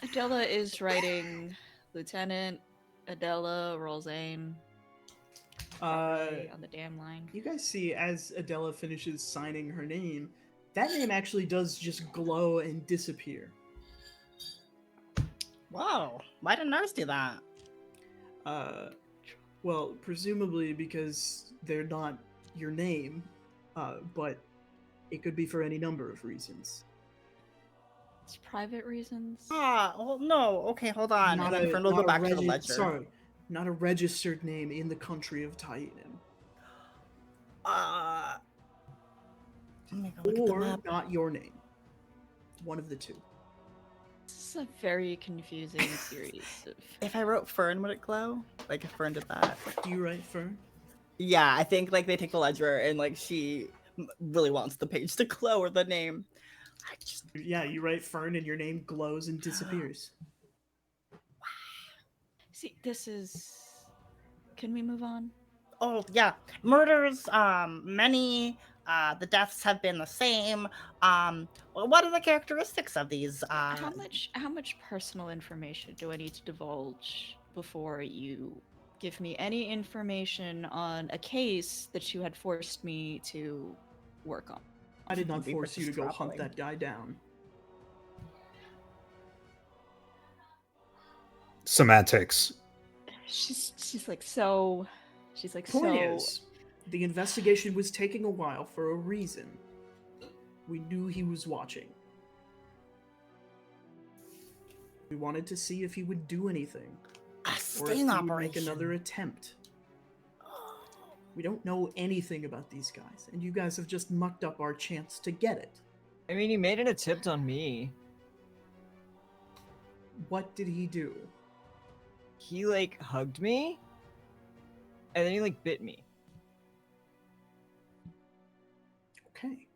Adela is writing Lieutenant Adela Rolzane on the damn line. You guys see, as Adela finishes signing her name, that name actually does just glow and disappear. Wow. Why didn't ours do that? Well, presumably because they're not your name, but it could be for any number of reasons. It's private reasons. Ah, well, no. Okay, hold on. And then Fern will go back to the ledger. Sorry, not a registered name in the country of Titan. Let me go look at the Or map. not your name. One of the two. This is a very confusing series of... If I wrote Fern, would it glow? Like if Fern did that? Do you write Fern? Yeah, I think like they take the ledger and like she really wants the page to glow or the name. I just Yeah, you write Fern and your name glows and disappears. See, this is... Can we move on? Oh yeah, murders. Many. The deaths have been the same. What are the characteristics of these? How much personal information do I need to divulge before you give me any information on a case that you had forced me to work on? I did not We were force you to just go hunt traveling. that guy down. Semantics. She's like so. She's like Point so. is, the investigation was taking a while for a reason. We knew he was watching. We wanted to see if he would do anything, A or if sting he would operation. make another attempt. We don't know anything about these guys, and you guys have just mucked up our chance to get it. I mean, he made an attempt on me. What did he do? He like hugged me, and then he like bit me. Okay.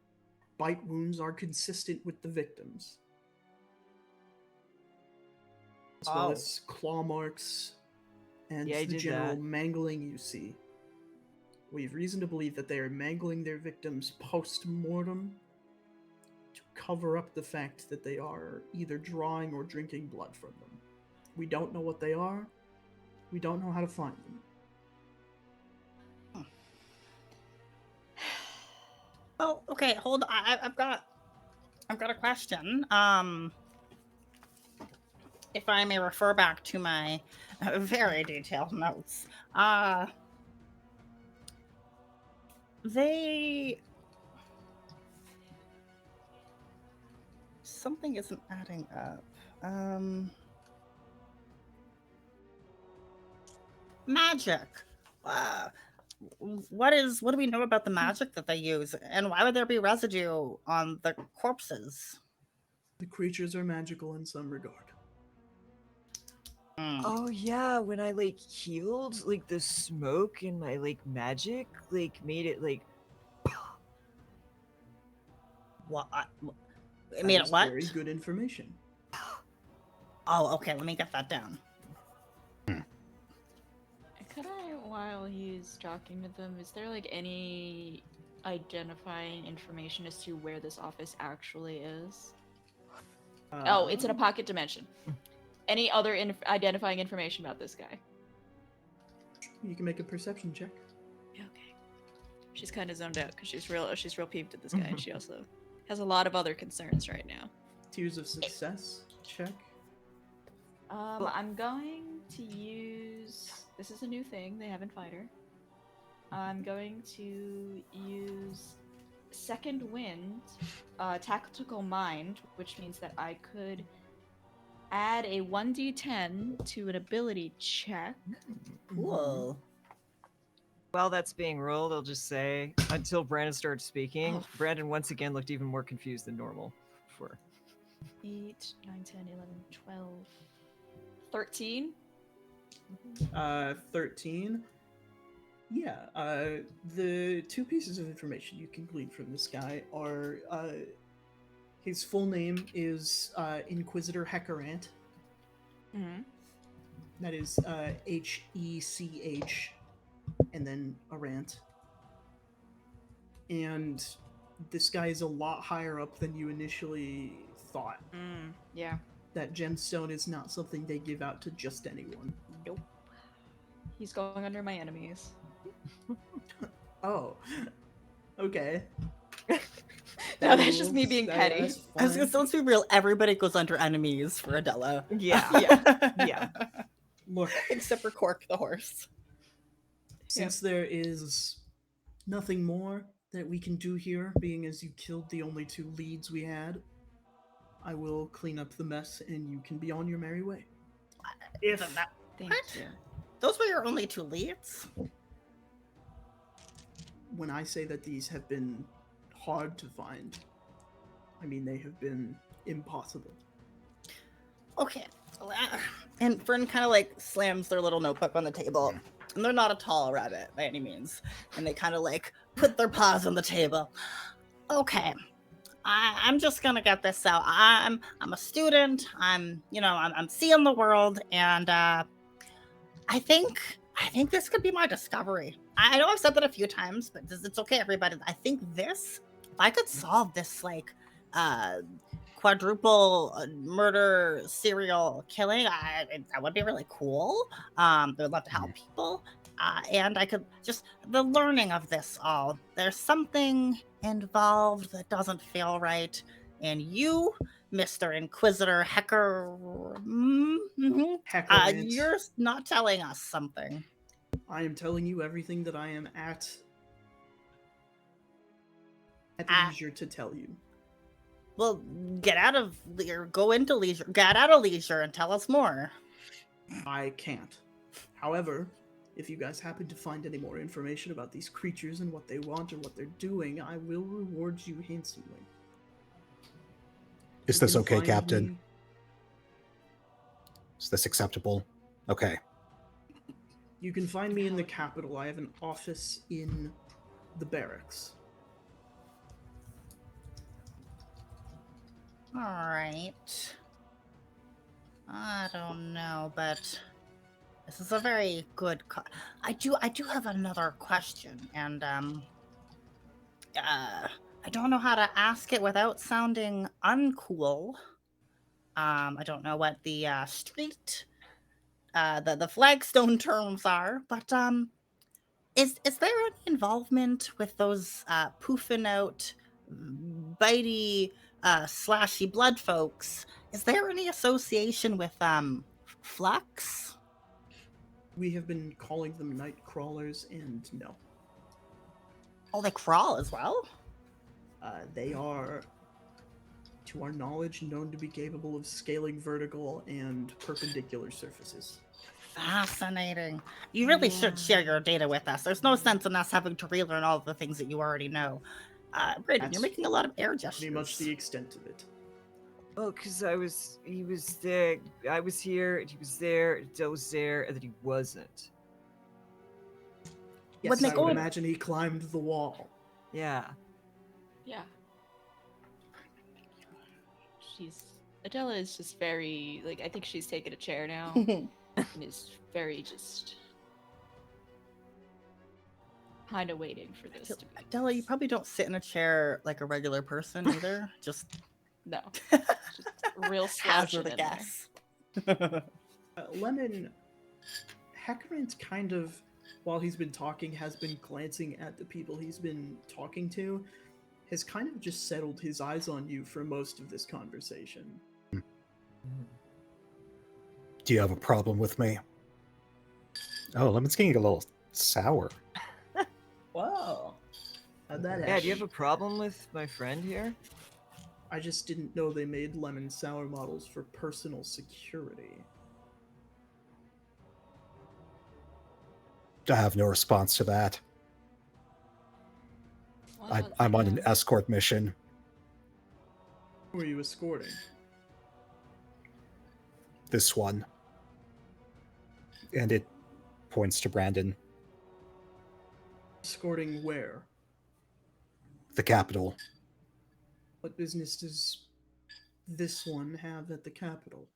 Bite wounds are consistent with the victims, as well Oh. as claw marks and Yeah, he the did general that. mangling you see. We have reason to believe that they are mangling their victims post-mortem to cover up the fact that they are either drawing or drinking blood from them. We don't know what they are. We don't know how to find them. Well, okay, hold on. I've got a question. If I may refer back to my very detailed notes. they... Something isn't adding up. Magic. What do we know about the magic that they use, and why would there be residue on the corpses? The creatures are magical in some regard. Oh yeah, when I like healed, like the smoke and my like magic like made it like What? I That mean, is what? very good information. Oh, okay. Let me get that down. Could I, while he's talking to them, is there like any identifying information as to where this office actually is? Oh, it's in a pocket dimension. Any other identifying information about this guy? You can make a perception check. Okay. She's kind of zoned out because she's real peeved at this guy, and she also has a lot of other concerns right now. Tiers of success check. I'm going to use. This is a new thing they have in Fighter. I'm going to use Second Wind, Tactical Mind, which means that I could add a 1d10 to an ability check. Cool. while that's being rolled, I'll just say until Brandon started speaking, Brandon once again looked even more confused than normal before. 8, 9, 10, 11, 12, 13. 13. Yeah, the two pieces of information you can glean from this guy are his full name is Inquisitor Heckerant. Mm-hmm. That is Hech and then Arant. And this guy is a lot higher up than you initially thought. Yeah. That gemstone is not something they give out to just anyone. Nope. He's going under my enemies. Oh. Okay. No, that's just me being petty. That's I was fine. gonna, let's be real, everybody goes under enemies for Adela. Yeah. Yeah. Look, Except for Cork the horse. since there is nothing more that we can do here, being as you killed the only two leads we had, I will clean up the mess and you can be on your merry way. If Thank What? you. those were your only two leads? When I say that these have been hard to find, I mean they have been impossible. Okay. And Fern kind of like slams their little notebook on the table. And they're not a tall rabbit by any means. And they kind of like put their paws on the table. Okay. I'm just gonna get this out. I'm a student. I'm seeing the world, and I think this could be my discovery. I know I've said that a few times, but it's okay, everybody. I think if I could solve this like quadruple murder serial killing, that would be really cool. I would love to help people. And I could just, the learning of this all, there's something involved that doesn't feel right. And you, Mr. Inquisitor Heckerant, you're not telling us something. I am telling you everything that I am at leisure to tell you. Well, get out of leisure and tell us more. I can't. However, if you guys happen to find any more information about these creatures and what they want or what they're doing, I will reward you handsomely. Is You this can okay, find Captain? me- Is this acceptable? Okay. You can find me in the capital. I have an office in the barracks. All right. I don't know, but this is a very good. I do have another question, and I don't know how to ask it without sounding uncool. I don't know what the street, the flagstone terms are, but is there any involvement with those poofing out, bitey, slashy blood folks? Is there any association with Flux? We have been calling them night crawlers, and no. Oh, they crawl as well? They are, to our knowledge, known to be capable of scaling vertical and perpendicular surfaces. Fascinating. You really should share your data with us. There's no sense in us having to relearn all the things that you already know. Brayden, you're That's making a lot of air gestures. Pretty much the extent of it. Oh, because he was there, I was here, and he was there, Adele was there, and then he wasn't. Yes, When they I go would in- imagine he climbed the wall. Yeah. Yeah. Adela is just very, like, I think she's taken a chair now and is very just kind of waiting for this to be. Adela, you probably don't sit in a chair like a regular person either. Just No. Just real slouching hazard a in there. guess. Lemon, Heckerman's kind of, while he's been talking, has been glancing at the people he's been talking to, has kind of just settled his eyes on you for most of this conversation. Do you have a problem with me? Oh, Lemon's getting a little sour. Whoa. How'd that Yeah, happen? do you have a problem with my friend here? I just didn't know they made lemon sour models for personal security. I have no response to that. Well, I'm on an yeah. escort mission. Who are you escorting? This one. And it points to Brandon. Escorting where? The capital. What business does this one have at the capital?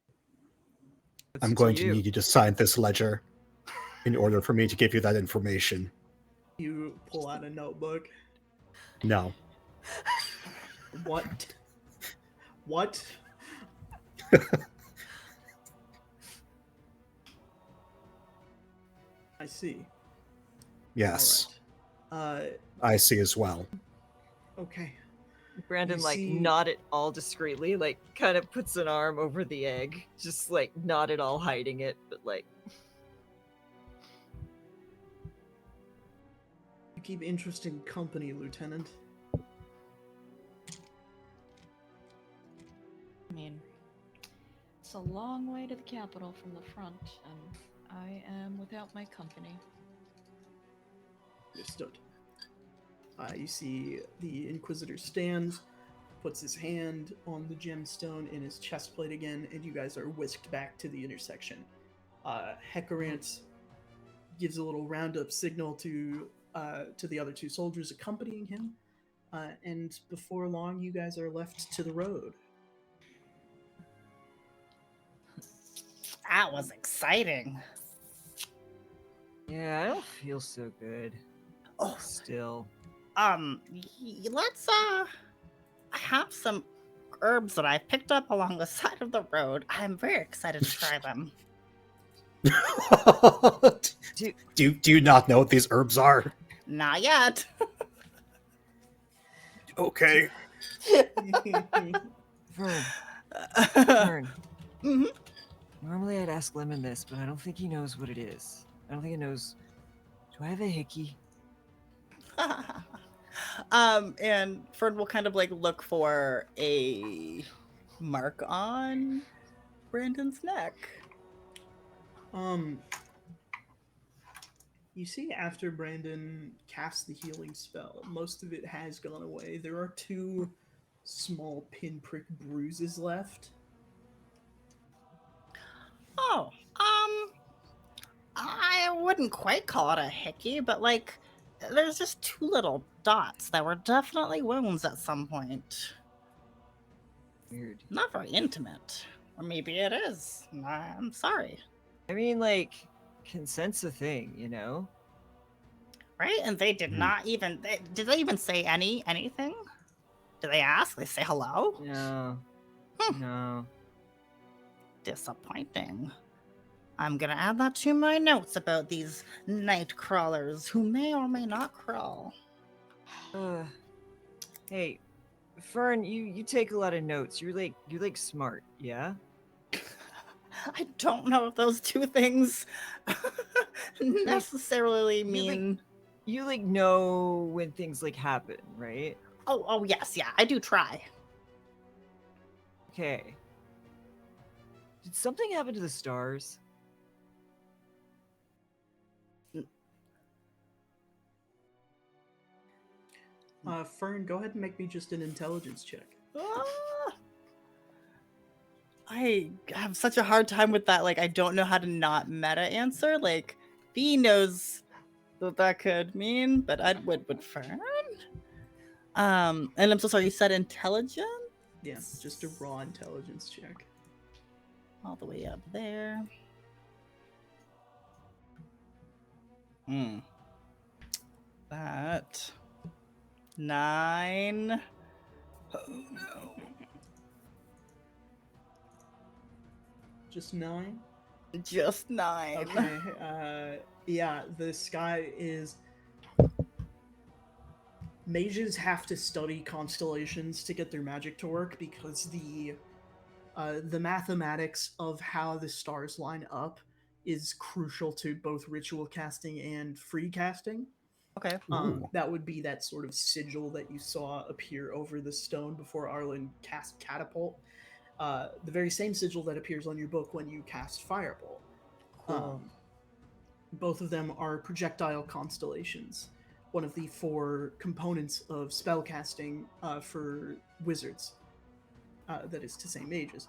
I'm going to need you to sign this ledger in order for me to give you that information. You pull out a notebook. No. What? What? I see. Yes. Alright. I see as well. Okay. Brandon You like see- not at all discreetly, like kind of puts an arm over the egg, just like not at all hiding it, but like You keep interesting company, Lieutenant. I mean, it's a long way to the capital from the front, and I am without my company. Understood. You see the Inquisitor stands, puts his hand on the gemstone in his chest plate again, and you guys are whisked back to the intersection. Hecorant gives a little roundup signal to the other two soldiers accompanying him, and before long, you guys are left to the road. That was exciting. yeah, I don't feel so good. Oh, Still. let's have some herbs that I picked up along the side of the road. I'm very excited to try them. do you not know what these herbs are? Not yet. Okay. Vern, Vern. Mhm. Normally I'd ask Lemon this, but I don't think he knows what it is. I don't think he knows. Do I have a hickey? And Fern will kind of like look for a mark on Brandon's neck. You see, after Brandon casts the healing spell, most of it has gone away. There are 2 small pinprick bruises left. Oh, I wouldn't quite call it a hickey, but like, there's just 2 little dots that were definitely wounds at some point. Weird. Not very intimate. Or maybe it is. I'm sorry. I mean, like, consent's a thing, you know? Right? And they did Mhm. not even, did they even say anything? Did they ask? They say hello? No. No. Disappointing. I'm gonna add that to my notes about these night crawlers who may or may not crawl. Hey, Fern, you take a lot of notes. You're like smart, yeah? I don't know if those 2 things necessarily you're like- mean. you like know when things like happen, right? Oh, yes, yeah, I do try. Okay. Did something happen to the stars? Fern, go ahead and make me just an intelligence check. Ah, I have such a hard time with that. Like, I don't know how to not meta answer. Like, B knows what that could mean, but I would Fern. And I'm so sorry. You said intelligence. Yeah, just a raw intelligence check. All the way up there. That 9. Oh no. Just 9? Just 9. Okay, yeah, the sky is... Mages have to study constellations to get their magic to work because the mathematics of how the stars line up is crucial to both ritual casting and free casting. Okay. That would be that sort of sigil that you saw appear over the stone before Arlen cast Catapult. The very same sigil that appears on your book when you cast Firebolt. Cool. Both of them are projectile constellations, one of the 4 components of spellcasting for wizards. That is to say, mages.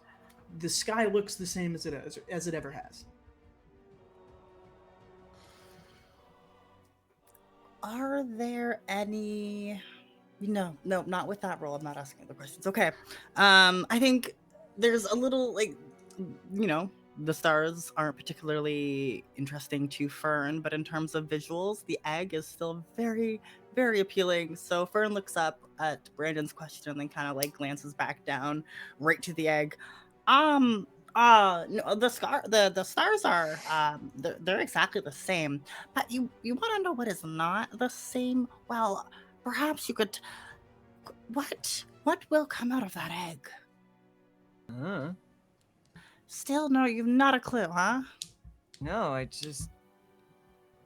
The sky looks the same as it ever has. Are there any? No, not with that role. I'm not asking the questions. Okay. I think there's a little like, the stars aren't particularly interesting to Fern, but in terms of visuals, the egg is still very, very appealing. So Fern looks up at Brandon's question and then kind of like glances back down right to the egg. No, the stars are they're exactly the same, but you want to know what is not the same? Well, perhaps you could. What will come out of that egg? Still, no, you've not a clue, huh? No, I just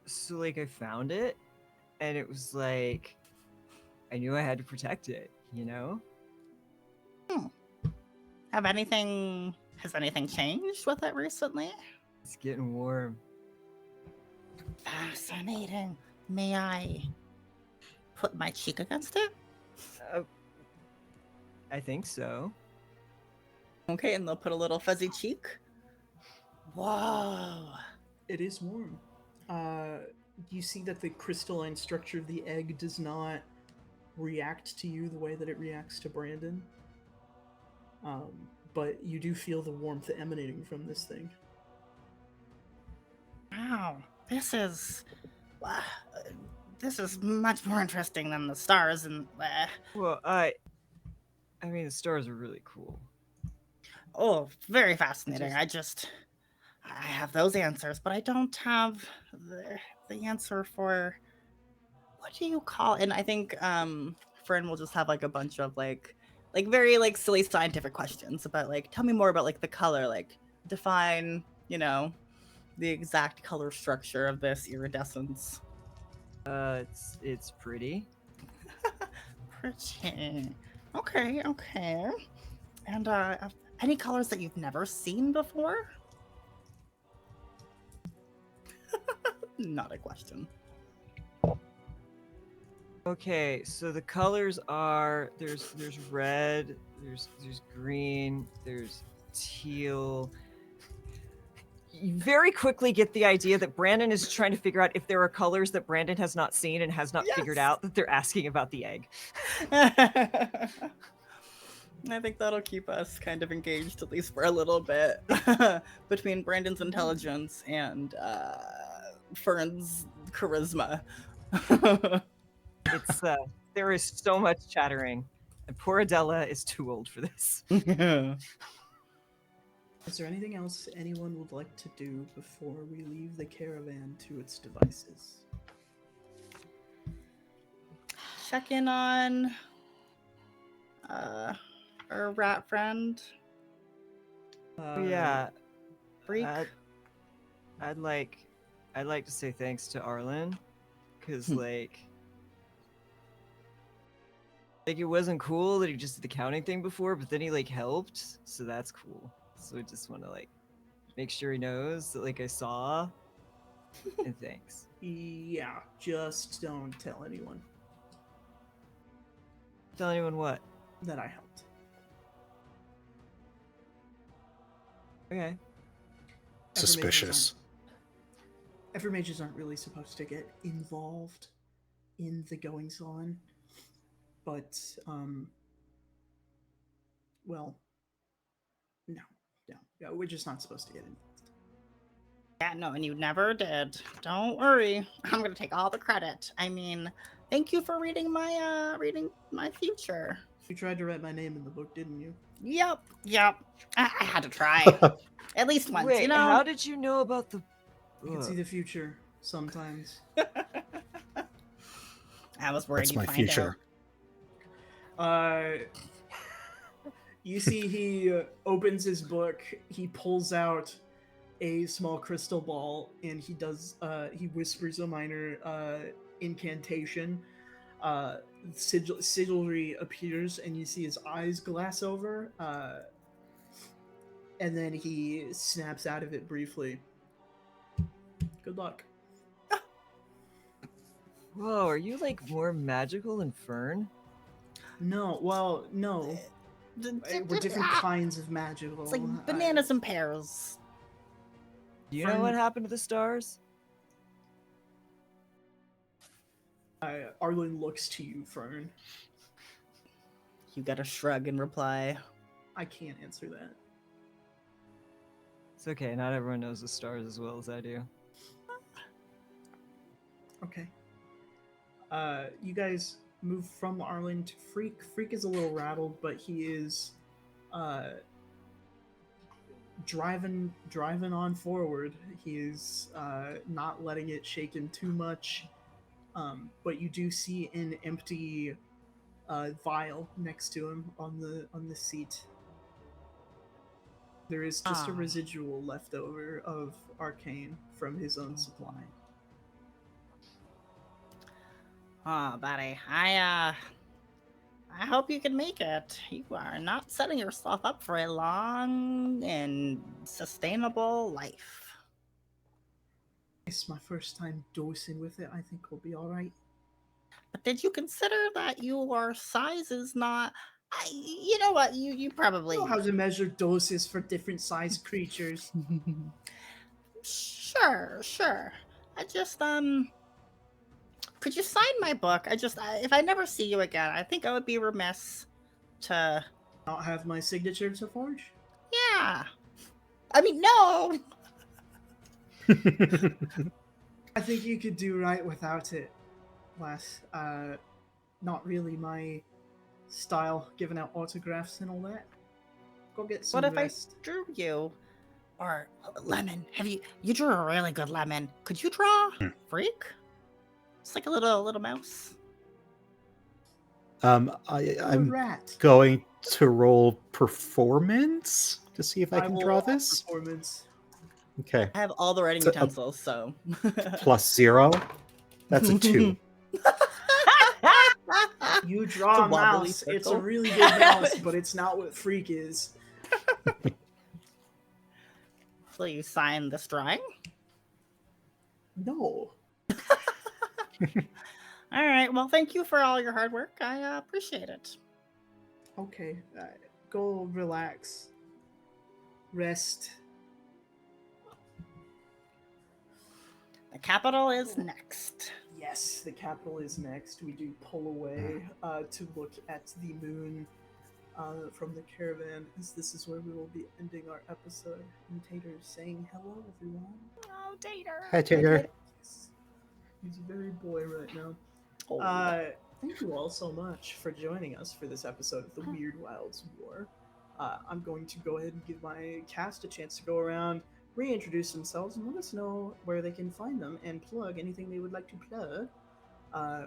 so like I found it and it was like I knew I had to protect it, you know? Has anything changed with it recently? It's getting warm. Fascinating. May I put my cheek against it? I think so. Okay, and they'll put a little fuzzy cheek. Whoa. It is warm. You see that the crystalline structure of the egg does not react to you the way that it reacts to Brandon. But you do feel the warmth emanating from this thing. Wow, this is much more interesting than the stars and. Well, I mean the stars are really cool. Oh, very fascinating. I have those answers, but I don't have the answer for what do you call? And I think Fern will just have like a bunch of like very like silly scientific questions about like tell me more about like the color, like define, the exact color structure of this iridescence. It's pretty. Pretty. Okay. And any colors that you've never seen before? Not a question. Okay, so the colors are there's red, there's green, there's teal. You very quickly get the idea that Brandon is trying to figure out if there are colors that Brandon has not seen and has not figured out that they're asking about the egg. I think that'll keep us kind of engaged, at least for a little bit, between Brandon's intelligence and Fern's charisma. It's there is so much chattering, and poor Adela is too old for this. Is there anything else anyone would like to do before we leave the caravan to its devices? Check in on our rat friend. Yeah, Freak. I'd like to say thanks to Arlen, because like it wasn't cool that he just did the counting thing before, but then he like helped, so that's cool. So I just want to like make sure he knows that like I saw, and thanks. Yeah, just don't tell anyone Tell anyone what? that I helped. Okay. Suspicious. Evermages aren't really supposed to get involved in the goings on, but well, no, we're just not supposed to get involved. Yeah, no, and you never did. Don't worry. I'm gonna take all the credit. I mean, thank you for reading my future. You tried to write my name in the book, didn't you? Yep. I had to try. At least once, Wait, you know? how did you know about the You can see book? the future sometimes. I was worried That's you'd my find future. You see he opens his book, he pulls out a small crystal ball, and he whispers a minor incantation. Sigilry appears, and you see his eyes glass over, and then he snaps out of it briefly. Good luck. Whoa, are you like more magical than Fern? No, well, no. We're different kinds of magical. It's like bananas and pears. Do you know what happened to the stars? Arlen looks to you, Fern. You got a shrug in reply. I can't answer that. It's okay, not everyone knows the stars as well as I do. Okay. You guys move from Arlen to Freak. Freak is a little rattled, but he is driving on forward. He is not letting it shake him too much. But you do see an empty vial next to him on the seat. There is just a residual left over of arcane from his own supply. Oh, buddy, I hope you can make it. You are not setting yourself up for a long and sustainable life. It's my first time dosing with it. I think we'll be all right. But did you consider that your size is not? You know what? You probably You know how to measure doses for different sized creatures. Sure. I just could you sign my book? If I never see you again, I think I would be remiss to Not have my signature to forge? Yeah. I mean, no. I think you could do right without it, Les. Not really my style, giving out autographs and all that. Go get some What if rest. I drew you? Or lemon? You drew a really good lemon. Could you draw Freak? It's like a little mouse. I'm I'm rat. going to roll performance to see if I can will draw roll this. Performance. Okay, I have all the writing So, utensils, so +0. That's a 2. You It's draw a a wobbly mouse. It's a circle. really good mouse, but it's not what Freak is. So you sign this drawing? No. All right. Well, thank you for all your hard work. I appreciate it. Okay. Go relax. Rest. The capital is next. Yes, the capital is next. We do pull away to look at the moon from the caravan, as this is where we will be ending our episode. And Tater's saying hello, everyone. Oh, Tater. Hi, Tater. Yes. He's a very boy right now. Oh. Thank you all so much for joining us for this episode of the Weirdwilds War. I'm going to go ahead and give my cast a chance to go around, reintroduce themselves, and let us know where they can find them and plug anything they would like to plug.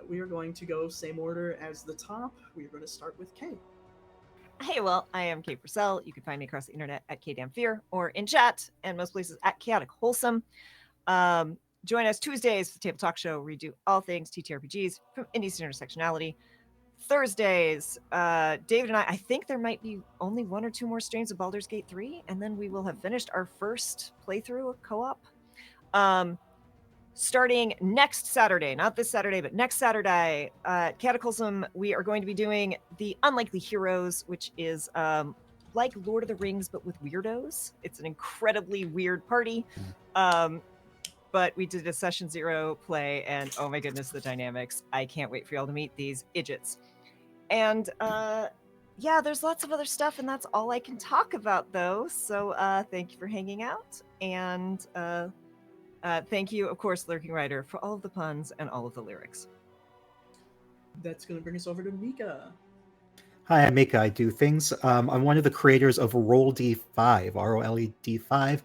We are going to go same order as the top. We are going to start with Kay. Hey, well, I am Kate Purcell. You can find me across the internet at KDamnFear or in chat and most places at Chaotic Wholesome. Join us Tuesdays for the Table Talk Show. We do all things TTRPGs from indies to intersectionality. Thursdays, David and I think there might be only 1 or 2 more streams of Baldur's Gate 3, and then we will have finished our first playthrough of co-op. Starting next Saturday, not this Saturday, but next Saturday, Cataclysm, we are going to be doing the Unlikely Heroes, which is like Lord of the Rings, but with weirdos. It's an incredibly weird party. But we did a session 0 play, and oh my goodness, the dynamics. I can't wait for y'all to meet these idiots. And yeah, there's lots of other stuff, and that's all I can talk about, though. So thank you for hanging out, and thank you, of course, Lurking Rider, for all of the puns and all of the lyrics. That's going to bring us over to Mika. Hi, I'm Mika. I do things. I'm one of the creators of Roll D5, ROLED5,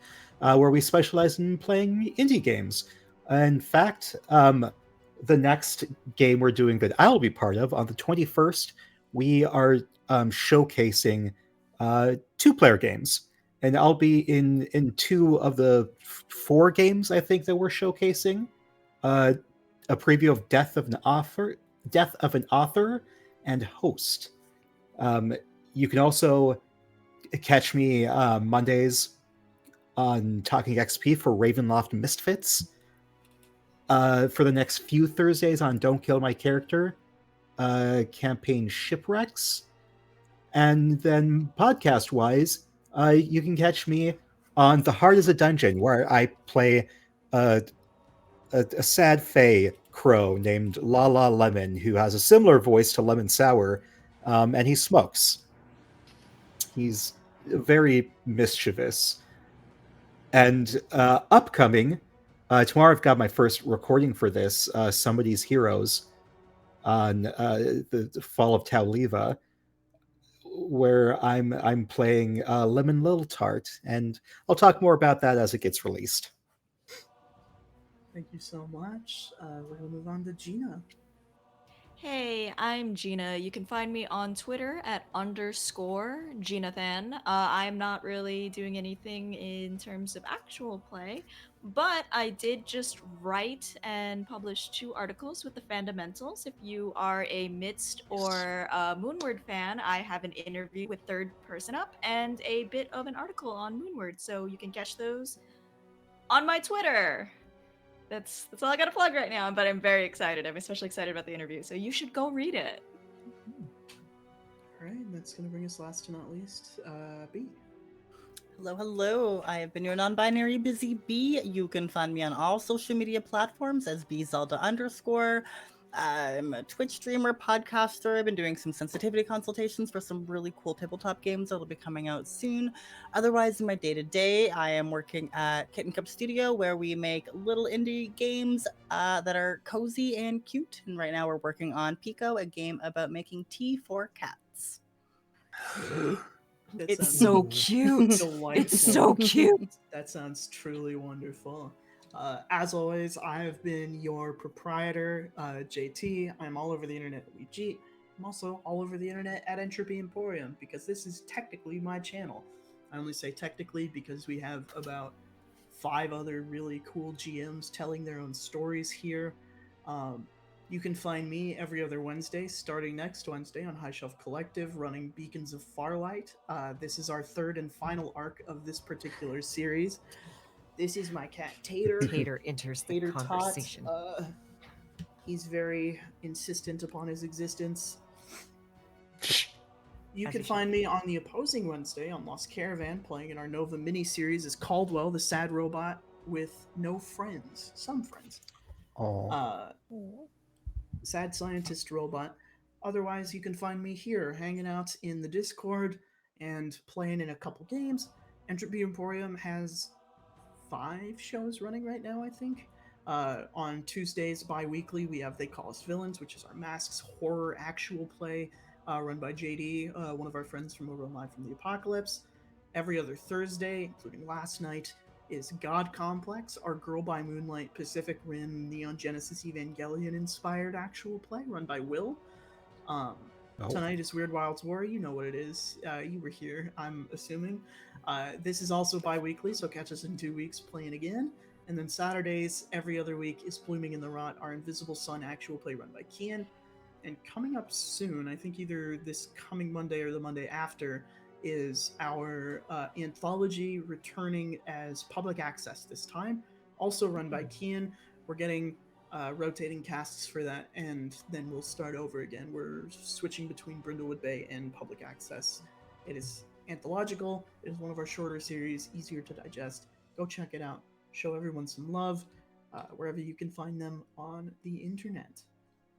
where we specialize in playing indie games. In fact, the next game we're doing that I'll be part of, on the 21st, we are showcasing 2-player games. And I'll be in 2 of the 4 games, I think, that we're showcasing. A preview of Death of an Author, and Host. You can also catch me Mondays on Talking XP for Ravenloft Misfits. For the next few Thursdays on Don't Kill My Character, campaign Shipwrecks. And then podcast-wise, you can catch me on The Heart is a Dungeon, where I play a sad fae crow named La La Lemon, who has a similar voice to Lemon Sour, and he smokes. He's very mischievous. And upcoming, tomorrow I've got my first recording for this, Somebody's Heroes, on the Fall of Tauliva, where I'm playing Lemon Little Tart, and I'll talk more about that as it gets released. Thank you so much. We're going to move on to Gina. Hey, I'm Gina. You can find me on Twitter at _Ginathan. I'm not really doing anything in terms of actual play, but I did just write and publish 2 articles with the Fundamentals. If you are a Midst or Moonward fan, I have an interview with Third Person Up and a bit of an article on Moonward, so you can catch those on my Twitter. That's all I got to plug right now, but I'm very excited. I'm especially excited about the interview, so you should go read it. All right, that's going to bring us last but not least, B. Hello. I have been your non-binary busy bee. You can find me on all social media platforms as bzelda_. I'm a Twitch streamer, podcaster. I've been doing some sensitivity consultations for some really cool tabletop games that'll be coming out soon. Otherwise, in my day-to-day, I am working at Kitten Cup Studio, where we make little indie games that are cozy and cute. And right now we're working on Pico, a game about making tea for cats. It's so cute. Delightful. It's so cute. That sounds truly wonderful. As always, I have been your proprietor, JT. I'm all over the internet at WeG. I'm also all over the internet at Entropy Emporium, because this is technically my channel. I only say technically because we have about 5 other really cool GMs telling their own stories here. You can find me every other Wednesday, starting next Wednesday on High Shelf Collective, running Beacons of Farlight. This is our 3rd and final arc of this particular series. This is my cat, Tater. Tater enters the Tater conversation. Tot. He's very insistent upon his existence. You can find me on the opposing Wednesday on Lost Caravan, playing in our Nova mini-series as Caldwell, the sad robot with no friends. Some friends. Sad scientist robot. Otherwise, you can find me here, hanging out in the Discord and playing in a couple games. Entropy Emporium has 5 shows running right now, I think. On Tuesdays, bi-weekly, we have They Call Us Villains, which is our Masks horror actual play, run by JD, one of our friends from over on Live from the Apocalypse. Every other Thursday, including last night, is God Complex, our Girl by Moonlight Pacific Rim Neon Genesis Evangelion inspired actual play, run by Will. Tonight is Weirdwilds War. You know what it is. You were here, I'm assuming. This is also bi-weekly, so catch us in 2 weeks playing again. And then Saturdays, every other week, is Blooming in the Rot, our Invisible Sun actual play run by Kian. And coming up soon, I think either this coming Monday or the Monday after, is our anthology returning as public access this time, also run by Kian. We're getting rotating casts for that, and then we'll start over again. We're switching between Brindlewood Bay and public access. It is anthological. It is one of our shorter series, easier to digest. Go check it out. Show everyone some love wherever you can find them on the internet.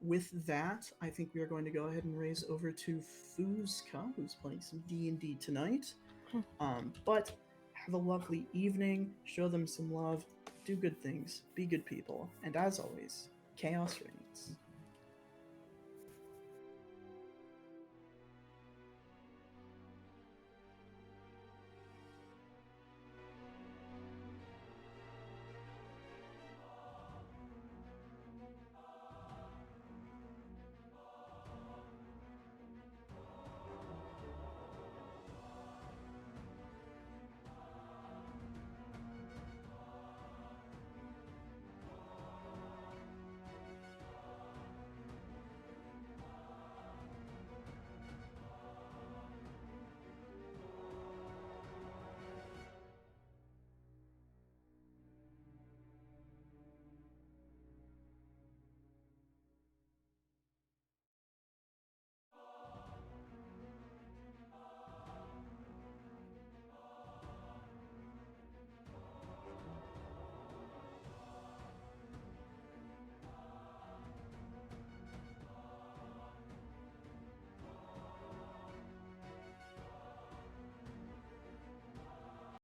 With that, I think we are going to go ahead and raise over to Fuzka, who's playing some D&D tonight. But have a lovely evening. Show them some love. Do good things. Be good people. And as always, chaos reigns.